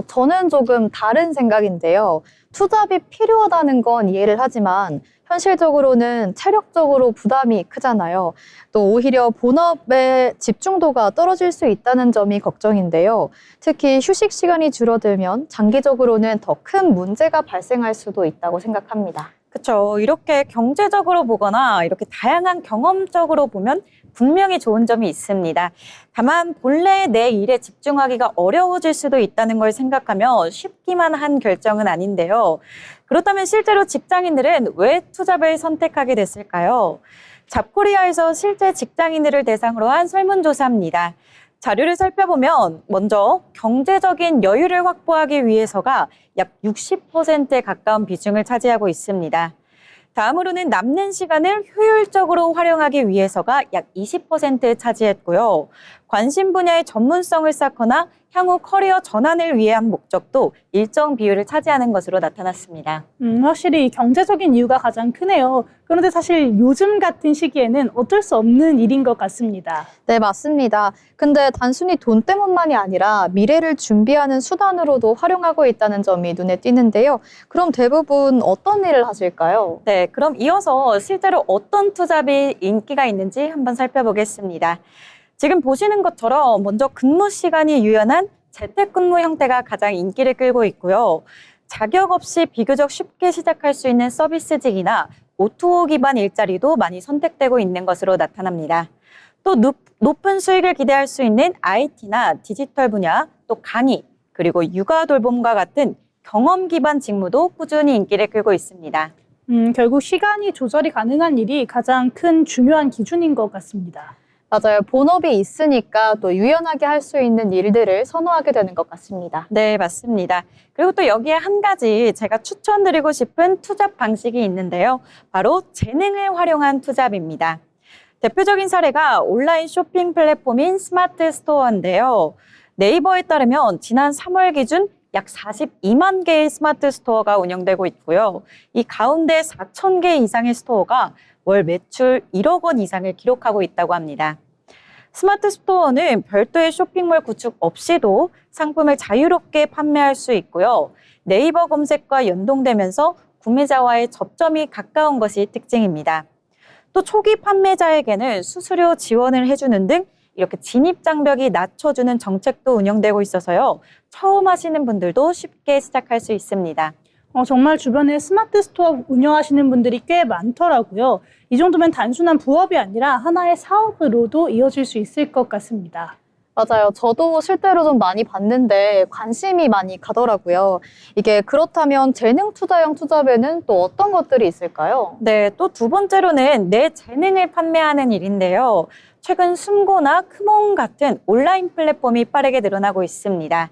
저는 조금 다른 생각인데요. 투잡이 필요하다는 건 이해를 하지만 현실적으로는 체력적으로 부담이 크잖아요. 또 오히려 본업의 집중도가 떨어질 수 있다는 점이 걱정인데요. 특히 휴식 시간이 줄어들면 장기적으로는 더 큰 문제가 발생할 수도 있다고 생각합니다. 그렇죠. 이렇게 경제적으로 보거나 이렇게 다양한 경험적으로 보면 분명히 좋은 점이 있습니다. 다만 본래 내 일에 집중하기가 어려워질 수도 있다는 걸 생각하면 쉽기만 한 결정은 아닌데요. 그렇다면 실제로 직장인들은 왜 투잡을 선택하게 됐을까요? 잡코리아에서 실제 직장인들을 대상으로 한 설문조사입니다. 자료를 살펴보면 먼저 경제적인 여유를 확보하기 위해서가 약 60%에 가까운 비중을 차지하고 있습니다. 다음으로는 남는 시간을 효율적으로 활용하기 위해서가 약 20% 차지했고요. 관심 분야의 전문성을 쌓거나 향후 커리어 전환을 위한 목적도 일정 비율을 차지하는 것으로 나타났습니다. 확실히 경제적인 이유가 가장 크네요. 그런데 사실 요즘 같은 시기에는 어쩔 수 없는 일인 것 같습니다. 네, 맞습니다. 근데 단순히 돈 때문만이 아니라 미래를 준비하는 수단으로도 활용하고 있다는 점이 눈에 띄는데요. 그럼 대부분 어떤 일을 하실까요? 네, 그럼 이어서 실제로 어떤 투잡이 인기가 있는지 한번 살펴보겠습니다. 지금 보시는 것처럼 먼저 근무 시간이 유연한 재택근무 형태가 가장 인기를 끌고 있고요. 자격 없이 비교적 쉽게 시작할 수 있는 서비스직이나 O2O 기반 일자리도 많이 선택되고 있는 것으로 나타납니다. 또 높은 수익을 기대할 수 있는 IT나 디지털 분야, 또 강의, 그리고 육아 돌봄과 같은 경험 기반 직무도 꾸준히 인기를 끌고 있습니다. 결국 시간이 조절이 가능한 일이 가장 큰 중요한 기준인 것 같습니다. 맞아요. 본업이 있으니까 또 유연하게 할 수 있는 일들을 선호하게 되는 것 같습니다. 네, 맞습니다. 그리고 또 여기에 한 가지 제가 추천드리고 싶은 투잡 방식이 있는데요. 바로 재능을 활용한 투잡입니다. 대표적인 사례가 온라인 쇼핑 플랫폼인 스마트 스토어인데요. 네이버에 따르면 지난 3월 기준 약 42만 개의 스마트 스토어가 운영되고 있고요. 이 가운데 4천 개 이상의 스토어가 월 매출 1억 원 이상을 기록하고 있다고 합니다. 스마트 스토어는 별도의 쇼핑몰 구축 없이도 상품을 자유롭게 판매할 수 있고요. 네이버 검색과 연동되면서 구매자와의 접점이 가까운 것이 특징입니다. 또 초기 판매자에게는 수수료 지원을 해주는 등 이렇게 진입 장벽이 낮춰주는 정책도 운영되고 있어서요. 처음 하시는 분들도 쉽게 시작할 수 있습니다. 정말 주변에 스마트 스토어 운영하시는 분들이 꽤 많더라고요. 이 정도면 단순한 부업이 아니라 하나의 사업으로도 이어질 수 있을 것 같습니다. 맞아요. 저도 실제로 좀 많이 봤는데 관심이 많이 가더라고요. 이게 그렇다면 재능 투자형 투잡에는 또 어떤 것들이 있을까요? 네, 또 두 번째로는 내 재능을 판매하는 일인데요. 최근 숨고나 크몽 같은 온라인 플랫폼이 빠르게 늘어나고 있습니다.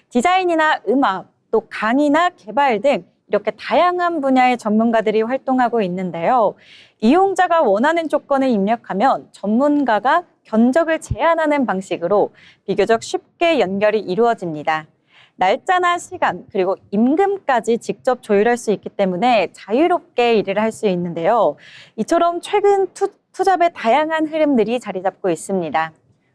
디자인이나 음악, 또 강의나 개발 등 이렇게 다양한 분야의 전문가들이 활동하고 있는데요. 이용자가 원하는 조건을 입력하면 전문가가 견적을 제안하는 방식으로 비교적 쉽게 연결이 이루어집니다. 날짜나 시간, 그리고 임금까지 직접 조율할 수 있기 때문에 자유롭게 일을 할 수 있는데요. 이처럼 최근 투잡의 다양한 흐름들이 자리 잡고 있습니다.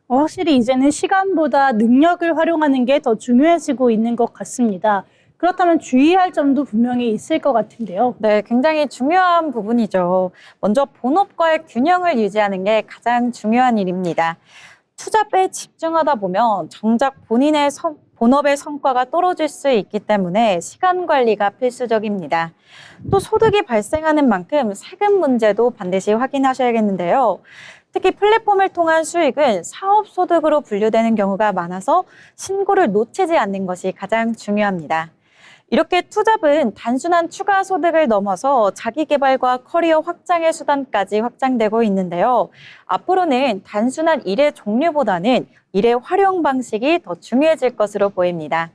확실히 이제는 시간보다 능력을 활용하는 게 더 중요해지고 있는 것 같습니다. 그렇다면 주의할 점도 분명히 있을 것 같은데요. 네, 굉장히 중요한 부분이죠. 먼저 본업과의 균형을 유지하는 게 가장 중요한 일입니다. 투잡에 집중하다 보면 정작 본업의 성과가 떨어질 수 있기 때문에 시간 관리가 필수적입니다. 또 소득이 발생하는 만큼 세금 문제도 반드시 확인하셔야겠는데요. 특히 플랫폼을 통한 수익은 사업소득으로 분류되는 경우가 많아서 신고를 놓치지 않는 것이 가장 중요합니다. 이렇게 투잡은 단순한 추가 소득을 넘어서 자기 개발과 커리어 확장의 수단까지 확장되고 있는데요. 앞으로는 단순한 일의 종류보다는 일의 활용 방식이 더 중요해질 것으로 보입니다.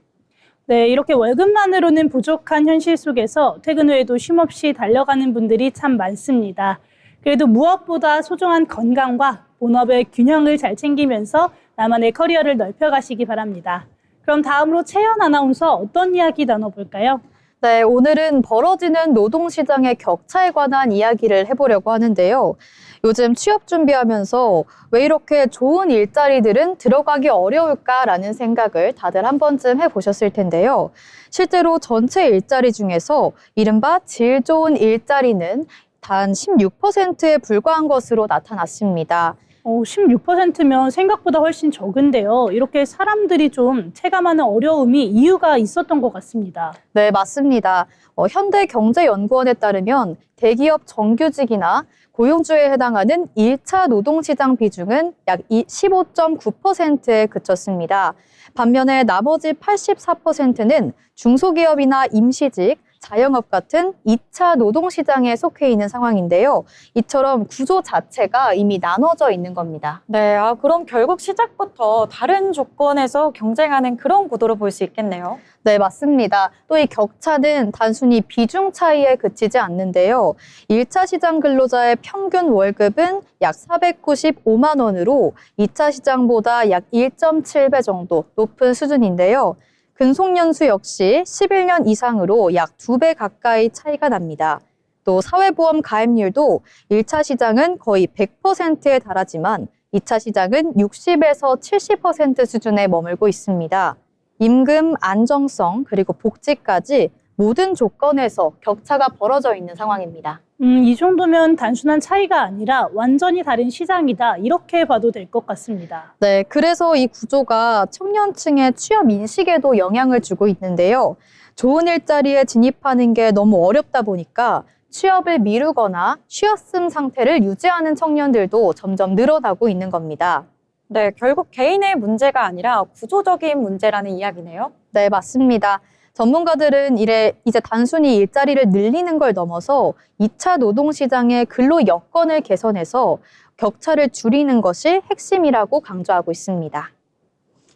네, 이렇게 월급만으로는 부족한 현실 속에서 퇴근 후에도 쉼없이 달려가는 분들이 참 많습니다. 그래도 무엇보다 소중한 건강과 본업의 균형을 잘 챙기면서 나만의 커리어를 넓혀가시기 바랍니다. 그럼 다음으로 채연 아나운서 어떤 이야기 나눠볼까요? 네, 오늘은 벌어지는 노동시장의 격차에 관한 이야기를 해보려고 하는데요. 요즘 취업 준비하면서 왜 이렇게 좋은 일자리들은 들어가기 어려울까라는 생각을 다들 한 번쯤 해보셨을 텐데요. 실제로 전체 일자리 중에서 이른바 질 좋은 일자리는 단 16%에 불과한 것으로 나타났습니다. 16%면 생각보다 훨씬 적은데요. 이렇게 사람들이 좀 체감하는 어려움이 이유가 있었던 것 같습니다. 네, 맞습니다. 현대경제연구원에 따르면 대기업 정규직이나 고용주에 해당하는 1차 노동시장 비중은 약 15.9%에 그쳤습니다. 반면에 나머지 84%는 중소기업이나 임시직, 자영업 같은 2차 노동시장에 속해 있는 상황인데요. 이처럼 구조 자체가 이미 나눠져 있는 겁니다. 네, 그럼 결국 시작부터 다른 조건에서 경쟁하는 그런 구도로 볼 수 있겠네요. 네, 맞습니다. 또 이 격차는 단순히 비중 차이에 그치지 않는데요. 1차 시장 근로자의 평균 월급은 약 495만 원으로 2차 시장보다 약 1.7배 정도 높은 수준인데요. 근속연수 역시 11년 이상으로 약 2배 가까이 차이가 납니다. 또 사회보험 가입률도 1차 시장은 거의 100%에 달하지만 2차 시장은 60에서 70% 수준에 머물고 있습니다. 임금, 안정성, 그리고 복지까지 모든 조건에서 격차가 벌어져 있는 상황입니다. 이 정도면 단순한 차이가 아니라 완전히 다른 시장이다. 이렇게 봐도 될 것 같습니다. 네, 그래서 이 구조가 청년층의 취업 인식에도 영향을 주고 있는데요. 좋은 일자리에 진입하는 게 너무 어렵다 보니까 취업을 미루거나 쉬었음 상태를 유지하는 청년들도 점점 늘어나고 있는 겁니다. 네, 결국 개인의 문제가 아니라 구조적인 문제라는 이야기네요. 네, 맞습니다. 전문가들은 이제 단순히 일자리를 늘리는 걸 넘어서 2차 노동시장의 근로 여건을 개선해서 격차를 줄이는 것이 핵심이라고 강조하고 있습니다.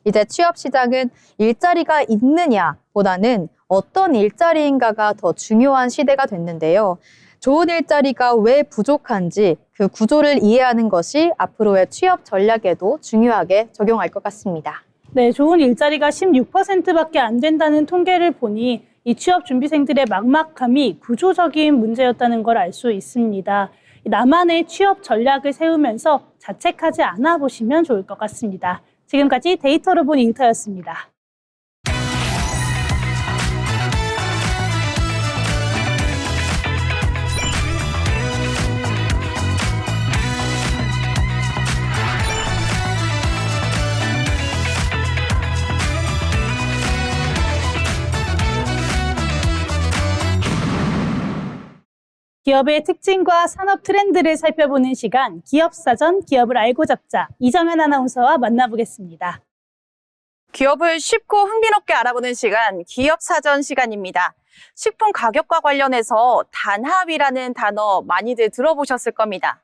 이제 취업 시장은 일자리가 있느냐보다는 어떤 일자리인가가 더 중요한 시대가 됐는데요. 좋은 일자리가 왜 부족한지 그 구조를 이해하는 것이 앞으로의 취업 전략에도 중요하게 적용할 것 같습니다. 네, 좋은 일자리가 16%밖에 안 된다는 통계를 보니 이 취업 준비생들의 막막함이 구조적인 문제였다는 걸 알 수 있습니다. 나만의 취업 전략을 세우면서 자책하지 않아 보시면 좋을 것 같습니다. 지금까지 데이터로 본 인터였습니다. 기업의 특징과 산업 트렌드를 살펴보는 시간, 기업사전, 기업을 알고 잡자. 이정현 아나운서와 만나보겠습니다. 기업을 쉽고 흥미롭게 알아보는 시간, 기업사전 시간입니다. 식품 가격과 관련해서 단합이라는 단어 많이들 들어보셨을 겁니다.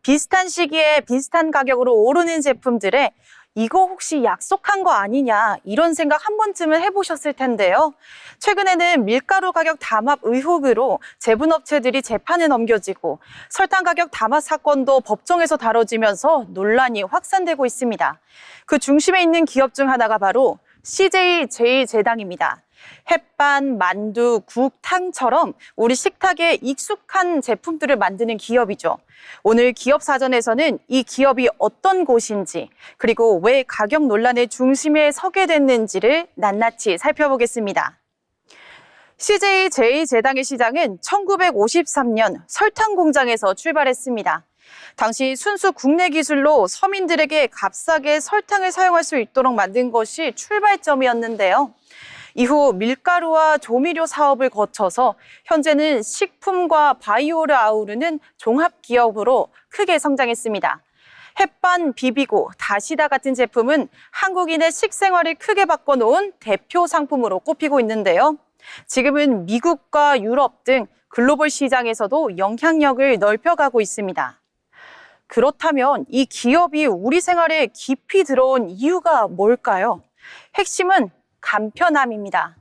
비슷한 시기에 비슷한 가격으로 오르는 제품들에 이거 혹시 약속한 거 아니냐 이런 생각 한 번쯤은 해보셨을 텐데요. 최근에는 밀가루 가격 담합 의혹으로 제분업체들이 재판에 넘겨지고 설탕 가격 담합 사건도 법정에서 다뤄지면서 논란이 확산되고 있습니다. 그 중심에 있는 기업 중 하나가 바로 CJ 제일제당입니다. 햇반, 만두, 국, 탕처럼 우리 식탁에 익숙한 제품들을 만드는 기업이죠. 오늘 기업사전에서는 이 기업이 어떤 곳인지 그리고 왜 가격 논란의 중심에 서게 됐는지를 낱낱이 살펴보겠습니다. CJ 제일제당의 시장은 1953년 설탕 공장에서 출발했습니다. 당시 순수 국내 기술로 서민들에게 값싸게 설탕을 사용할 수 있도록 만든 것이 출발점이었는데요. 이후 밀가루와 조미료 사업을 거쳐서 현재는 식품과 바이오를 아우르는 종합기업으로 크게 성장했습니다. 햇반, 비비고, 다시다 같은 제품은 한국인의 식생활을 크게 바꿔놓은 대표 상품으로 꼽히고 있는데요. 지금은 미국과 유럽 등 글로벌 시장에서도 영향력을 넓혀가고 있습니다. 그렇다면 이 기업이 우리 생활에 깊이 들어온 이유가 뭘까요? 핵심은 간편함입니다.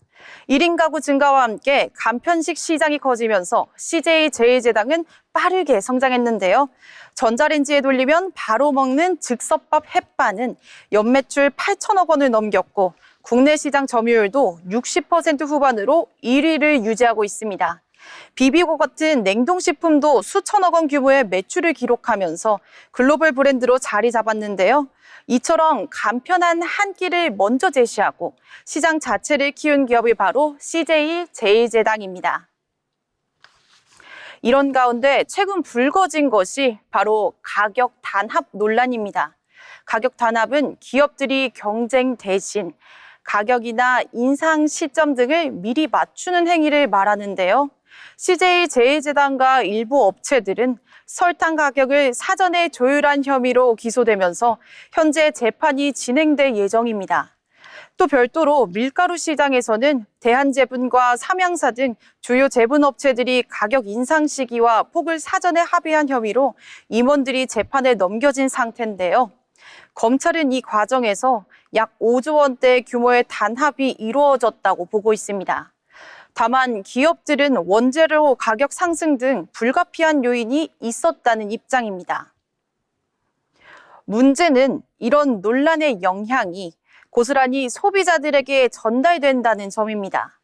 1인 가구 증가와 함께 간편식 시장이 커지면서 CJ 제일제당은 빠르게 성장했는데요. 전자레인지에 돌리면 바로 먹는 즉석밥 햇반은 연매출 8천억 원을 넘겼고 국내 시장 점유율도 60% 후반으로 1위를 유지하고 있습니다. 비비고 같은 냉동식품도 수천억 원 규모의 매출을 기록하면서 글로벌 브랜드로 자리 잡았는데요. 이처럼 간편한 한 끼를 먼저 제시하고 시장 자체를 키운 기업이 바로 CJ 제일제당입니다. 이런 가운데 최근 불거진 것이 바로 가격 단합 논란입니다. 가격 단합은 기업들이 경쟁 대신 가격이나 인상 시점 등을 미리 맞추는 행위를 말하는데요. CJ 제일제당과 일부 업체들은 설탕 가격을 사전에 조율한 혐의로 기소되면서 현재 재판이 진행될 예정입니다. 또 별도로 밀가루 시장에서는 대한제분과 삼양사 등 주요 제분업체들이 가격 인상 시기와 폭을 사전에 합의한 혐의로 임원들이 재판에 넘겨진 상태인데요. 검찰은 이 과정에서 약 5조 원대 규모의 단합이 이루어졌다고 보고 있습니다. 다만 기업들은 원재료 가격 상승 등 불가피한 요인이 있었다는 입장입니다. 문제는 이런 논란의 영향이 고스란히 소비자들에게 전달된다는 점입니다.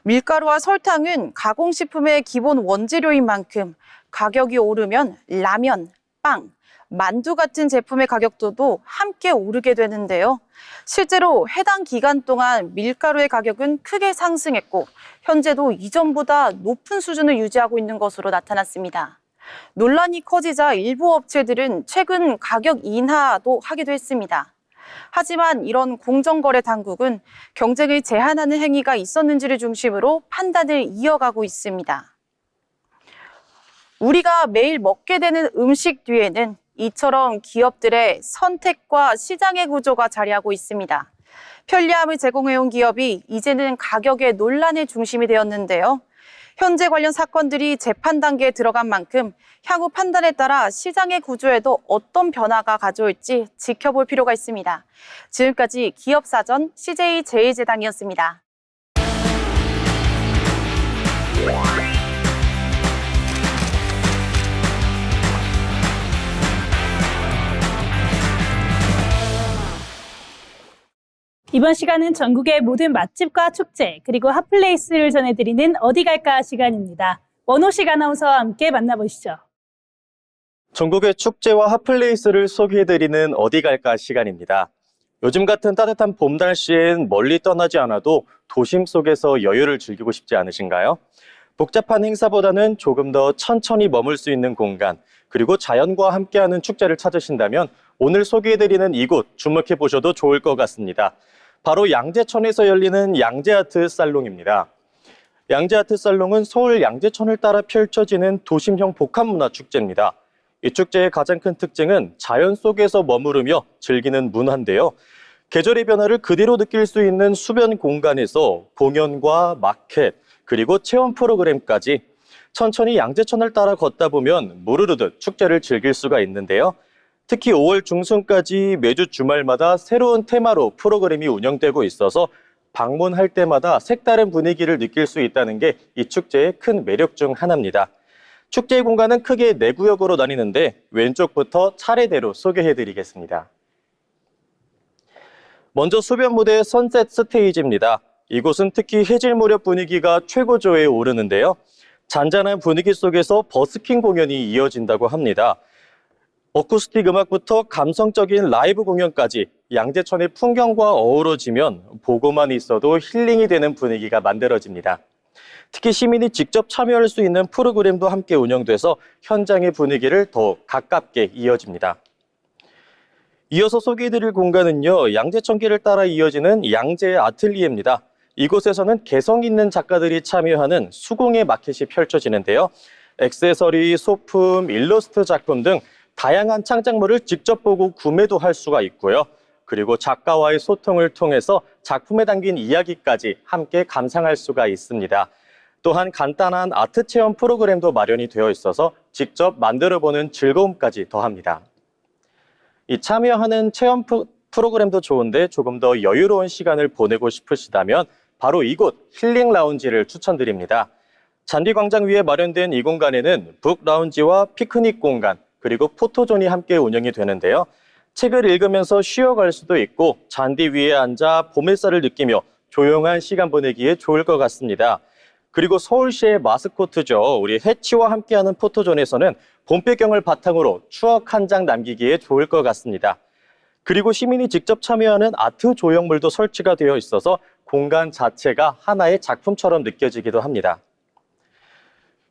밀가루와 설탕은 가공식품의 기본 원재료인 만큼 가격이 오르면 라면, 빵, 만두 같은 제품의 가격도도 함께 오르게 되는데요. 실제로 해당 기간 동안 밀가루의 가격은 크게 상승했고 현재도 이전보다 높은 수준을 유지하고 있는 것으로 나타났습니다. 논란이 커지자 일부 업체들은 최근 가격 인하도 하기도 했습니다. 하지만 이런 공정거래 당국은 경쟁을 제한하는 행위가 있었는지를 중심으로 판단을 이어가고 있습니다. 우리가 매일 먹게 되는 음식 뒤에는 이처럼 기업들의 선택과 시장의 구조가 자리하고 있습니다. 편리함을 제공해온 기업이 이제는 가격의 논란의 중심이 되었는데요. 현재 관련 사건들이 재판 단계에 들어간 만큼 향후 판단에 따라 시장의 구조에도 어떤 변화가 가져올지 지켜볼 필요가 있습니다. 지금까지 기업사전 CJ 제1재단이었습니다. 이번 시간은 전국의 모든 맛집과 축제, 그리고 핫플레이스를 전해드리는 어디 갈까 시간입니다. 원호식 아나운서와 함께 만나보시죠. 전국의 축제와 핫플레이스를 소개해드리는 어디 갈까 시간입니다. 요즘 같은 따뜻한 봄 날씨엔 멀리 떠나지 않아도 도심 속에서 여유를 즐기고 싶지 않으신가요? 복잡한 행사보다는 조금 더 천천히 머물 수 있는 공간, 그리고 자연과 함께하는 축제를 찾으신다면 오늘 소개해드리는 이곳 주목해보셔도 좋을 것 같습니다. 바로 양재천에서 열리는 양재아트 살롱입니다. 양재아트 살롱은 서울 양재천을 따라 펼쳐지는 도심형 복합문화 축제입니다. 이 축제의 가장 큰 특징은 자연 속에서 머무르며 즐기는 문화인데요. 계절의 변화를 그대로 느낄 수 있는 수변 공간에서 공연과 마켓, 그리고 체험 프로그램까지 천천히 양재천을 따라 걷다 보면 무르르듯 축제를 즐길 수가 있는데요. 특히 5월 중순까지 매주 주말마다 새로운 테마로 프로그램이 운영되고 있어서 방문할 때마다 색다른 분위기를 느낄 수 있다는 게 이 축제의 큰 매력 중 하나입니다. 축제의 공간은 크게 4구역으로 나뉘는데 왼쪽부터 차례대로 소개해드리겠습니다. 먼저 수변 무대 선셋 스테이지입니다. 이곳은 특히 해질 무렵 분위기가 최고조에 오르는데요. 잔잔한 분위기 속에서 버스킹 공연이 이어진다고 합니다. 어쿠스틱 음악부터 감성적인 라이브 공연까지 양재천의 풍경과 어우러지면 보고만 있어도 힐링이 되는 분위기가 만들어집니다. 특히 시민이 직접 참여할 수 있는 프로그램도 함께 운영돼서 현장의 분위기를 더 가깝게 이어집니다. 이어서 소개해드릴 공간은요, 양재천길을 따라 이어지는 양재 아틀리에입니다. 이곳에서는 개성 있는 작가들이 참여하는 수공예 마켓이 펼쳐지는데요. 액세서리, 소품, 일러스트 작품 등 다양한 창작물을 직접 보고 구매도 할 수가 있고요. 그리고 작가와의 소통을 통해서 작품에 담긴 이야기까지 함께 감상할 수가 있습니다. 또한 간단한 아트 체험 프로그램도 마련이 되어 있어서 직접 만들어보는 즐거움까지 더합니다. 이 참여하는 체험 프로그램도 좋은데 조금 더 여유로운 시간을 보내고 싶으시다면 바로 이곳 힐링 라운지를 추천드립니다. 잔디광장 위에 마련된 이 공간에는 북 라운지와 피크닉 공간, 그리고 포토존이 함께 운영이 되는데요. 책을 읽으면서 쉬어갈 수도 있고 잔디 위에 앉아 봄 햇살을 느끼며 조용한 시간 보내기에 좋을 것 같습니다. 그리고 서울시의 마스코트죠. 우리 해치와 함께하는 포토존에서는 봄 배경을 바탕으로 추억 한 장 남기기에 좋을 것 같습니다. 그리고 시민이 직접 참여하는 아트 조형물도 설치가 되어 있어서 공간 자체가 하나의 작품처럼 느껴지기도 합니다.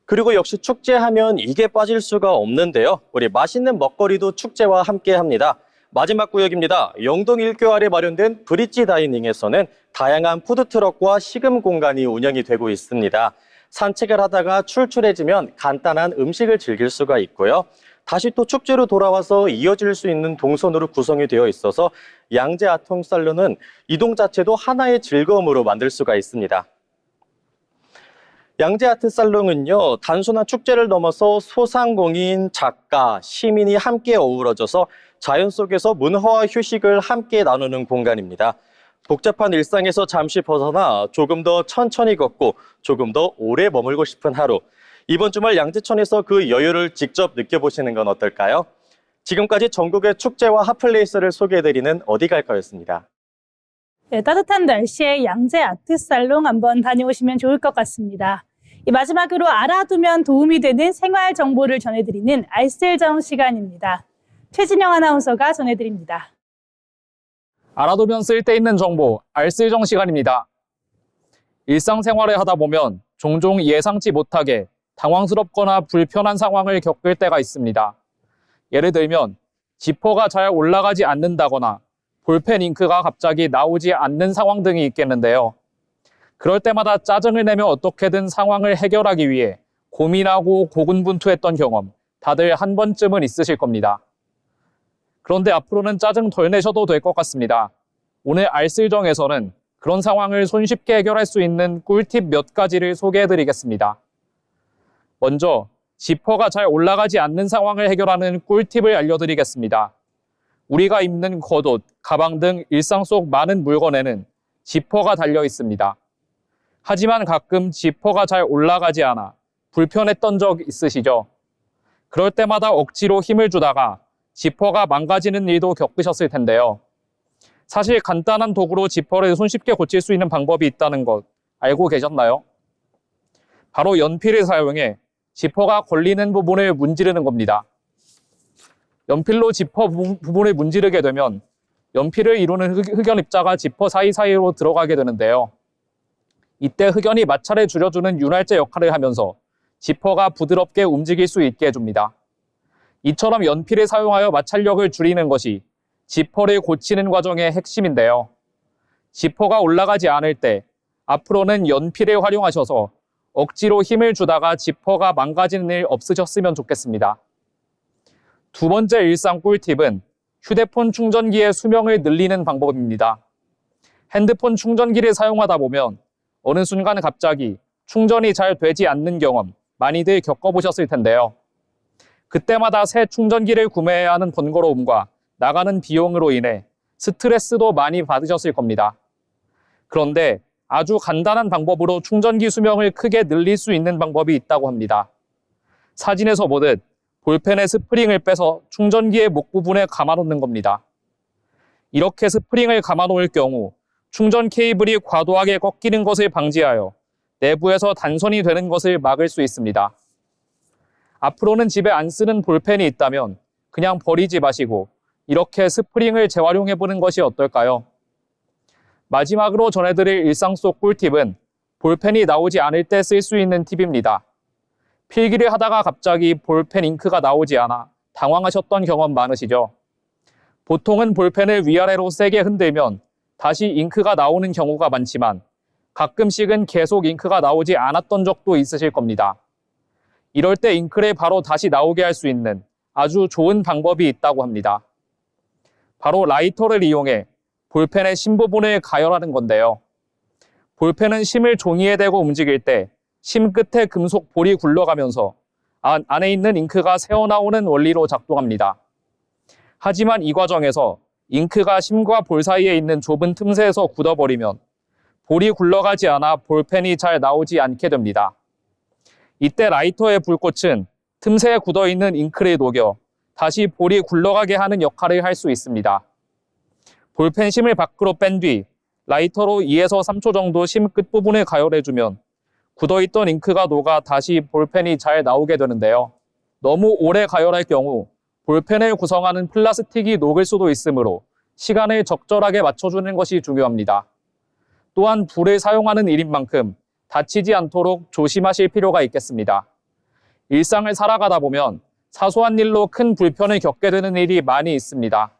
그리고 역시 축제하면 이게 빠질 수가 없는데요. 우리 맛있는 먹거리도 축제와 함께합니다. 마지막 구역입니다. 영동 1교 아래 마련된 브릿지 다이닝에서는 다양한 푸드트럭과 식음 공간이 운영이 되고 있습니다. 산책을 하다가 출출해지면 간단한 음식을 즐길 수가 있고요. 다시 또 축제로 돌아와서 이어질 수 있는 동선으로 구성이 되어 있어서 양재 아트살롱은 이동 자체도 하나의 즐거움으로 만들 수가 있습니다. 양재 아트살롱은요, 단순한 축제를 넘어서 소상공인, 작가, 시민이 함께 어우러져서 자연 속에서 문화와 휴식을 함께 나누는 공간입니다. 복잡한 일상에서 잠시 벗어나 조금 더 천천히 걷고 조금 더 오래 머물고 싶은 하루. 이번 주말 양재천에서 그 여유를 직접 느껴보시는 건 어떨까요? 지금까지 전국의 축제와 핫플레이스를 소개해드리는 어디 갈까였습니다. 네, 따뜻한 날씨에 양재 아트살롱 한번 다녀오시면 좋을 것 같습니다. 마지막으로 알아두면 도움이 되는 생활 정보를 전해드리는 알쓸정 시간입니다. 최진영 아나운서가 전해드립니다. 알아두면 쓸데있는 정보, 알쓸정 시간입니다. 일상생활을 하다 보면 종종 예상치 못하게 당황스럽거나 불편한 상황을 겪을 때가 있습니다. 예를 들면 지퍼가 잘 올라가지 않는다거나 볼펜 잉크가 갑자기 나오지 않는 상황 등이 있겠는데요. 그럴 때마다 짜증을 내며 어떻게든 상황을 해결하기 위해 고민하고 고군분투했던 경험, 다들 한 번쯤은 있으실 겁니다. 그런데 앞으로는 짜증 덜 내셔도 될 것 같습니다. 오늘 알쓸정에서는 그런 상황을 손쉽게 해결할 수 있는 꿀팁 몇 가지를 소개해드리겠습니다. 먼저 지퍼가 잘 올라가지 않는 상황을 해결하는 꿀팁을 알려드리겠습니다. 우리가 입는 겉옷, 가방 등 일상 속 많은 물건에는 지퍼가 달려 있습니다. 하지만 가끔 지퍼가 잘 올라가지 않아 불편했던 적 있으시죠? 그럴 때마다 억지로 힘을 주다가 지퍼가 망가지는 일도 겪으셨을 텐데요. 사실 간단한 도구로 지퍼를 손쉽게 고칠 수 있는 방법이 있다는 것 알고 계셨나요? 바로 연필을 사용해 지퍼가 걸리는 부분을 문지르는 겁니다. 연필로 지퍼 부분을 문지르게 되면 연필을 이루는 흑연 입자가 지퍼 사이사이로 들어가게 되는데요. 이때 흑연이 마찰을 줄여주는 윤활제 역할을 하면서 지퍼가 부드럽게 움직일 수 있게 해줍니다. 이처럼 연필을 사용하여 마찰력을 줄이는 것이 지퍼를 고치는 과정의 핵심인데요. 지퍼가 올라가지 않을 때 앞으로는 연필을 활용하셔서 억지로 힘을 주다가 지퍼가 망가지는 일 없으셨으면 좋겠습니다. 두 번째 일상 꿀팁은 휴대폰 충전기의 수명을 늘리는 방법입니다. 핸드폰 충전기를 사용하다 보면 어느 순간 갑자기 충전이 잘 되지 않는 경험 많이들 겪어보셨을 텐데요. 그때마다 새 충전기를 구매해야 하는 번거로움과 나가는 비용으로 인해 스트레스도 많이 받으셨을 겁니다. 그런데 아주 간단한 방법으로 충전기 수명을 크게 늘릴 수 있는 방법이 있다고 합니다. 사진에서 보듯 볼펜의 스프링을 빼서 충전기의 목 부분에 감아놓는 겁니다. 이렇게 스프링을 감아놓을 경우 충전 케이블이 과도하게 꺾이는 것을 방지하여 내부에서 단선이 되는 것을 막을 수 있습니다. 앞으로는 집에 안 쓰는 볼펜이 있다면 그냥 버리지 마시고 이렇게 스프링을 재활용해보는 것이 어떨까요? 마지막으로 전해드릴 일상 속 꿀팁은 볼펜이 나오지 않을 때 쓸 수 있는 팁입니다. 필기를 하다가 갑자기 볼펜 잉크가 나오지 않아 당황하셨던 경험 많으시죠? 보통은 볼펜을 위아래로 세게 흔들면 다시 잉크가 나오는 경우가 많지만 가끔씩은 계속 잉크가 나오지 않았던 적도 있으실 겁니다. 이럴 때 잉크를 바로 다시 나오게 할 수 있는 아주 좋은 방법이 있다고 합니다. 바로 라이터를 이용해 볼펜의 심 부분을 가열하는 건데요. 볼펜은 심을 종이에 대고 움직일 때 심 끝에 금속 볼이 굴러가면서 안에 있는 잉크가 새어나오는 원리로 작동합니다. 하지만 이 과정에서 잉크가 심과 볼 사이에 있는 좁은 틈새에서 굳어버리면 볼이 굴러가지 않아 볼펜이 잘 나오지 않게 됩니다. 이때 라이터의 불꽃은 틈새에 굳어있는 잉크를 녹여 다시 볼이 굴러가게 하는 역할을 할 수 있습니다. 볼펜 심을 밖으로 뺀 뒤 라이터로 2에서 3초 정도 심 끝부분을 가열해주면 굳어있던 잉크가 녹아 다시 볼펜이 잘 나오게 되는데요. 너무 오래 가열할 경우 볼펜을 구성하는 플라스틱이 녹을 수도 있으므로 시간을 적절하게 맞춰주는 것이 중요합니다. 또한 불을 사용하는 일인 만큼 다치지 않도록 조심하실 필요가 있겠습니다. 일상을 살아가다 보면 사소한 일로 큰 불편을 겪게 되는 일이 많이 있습니다.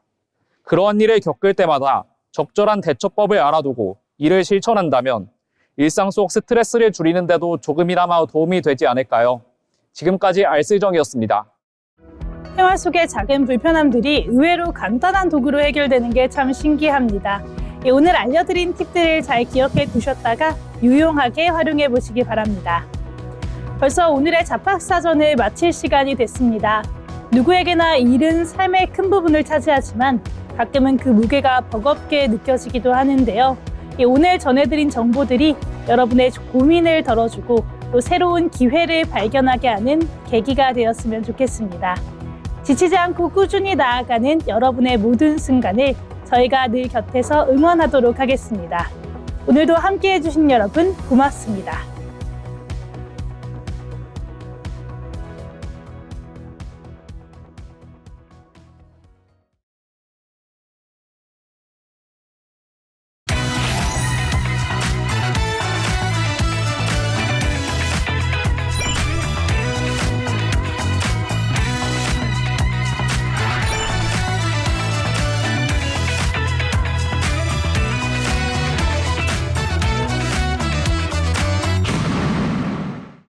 그러한 일을 겪을 때마다 적절한 대처법을 알아두고 이를 실천한다면 일상 속 스트레스를 줄이는 데도 조금이나마 도움이 되지 않을까요? 지금까지 알쓸정이었습니다. 생활 속의 작은 불편함들이 의외로 간단한 도구로 해결되는 게 참 신기합니다. 오늘 알려드린 팁들을 잘 기억해 두셨다가 유용하게 활용해 보시기 바랍니다. 벌써 오늘의 잡학사전을 마칠 시간이 됐습니다. 누구에게나 일은 삶의 큰 부분을 차지하지만 가끔은 그 무게가 버겁게 느껴지기도 하는데요. 오늘 전해드린 정보들이 여러분의 고민을 덜어주고 또 새로운 기회를 발견하게 하는 계기가 되었으면 좋겠습니다. 지치지 않고 꾸준히 나아가는 여러분의 모든 순간을 저희가 늘 곁에서 응원하도록 하겠습니다. 오늘도 함께해 주신 여러분 고맙습니다.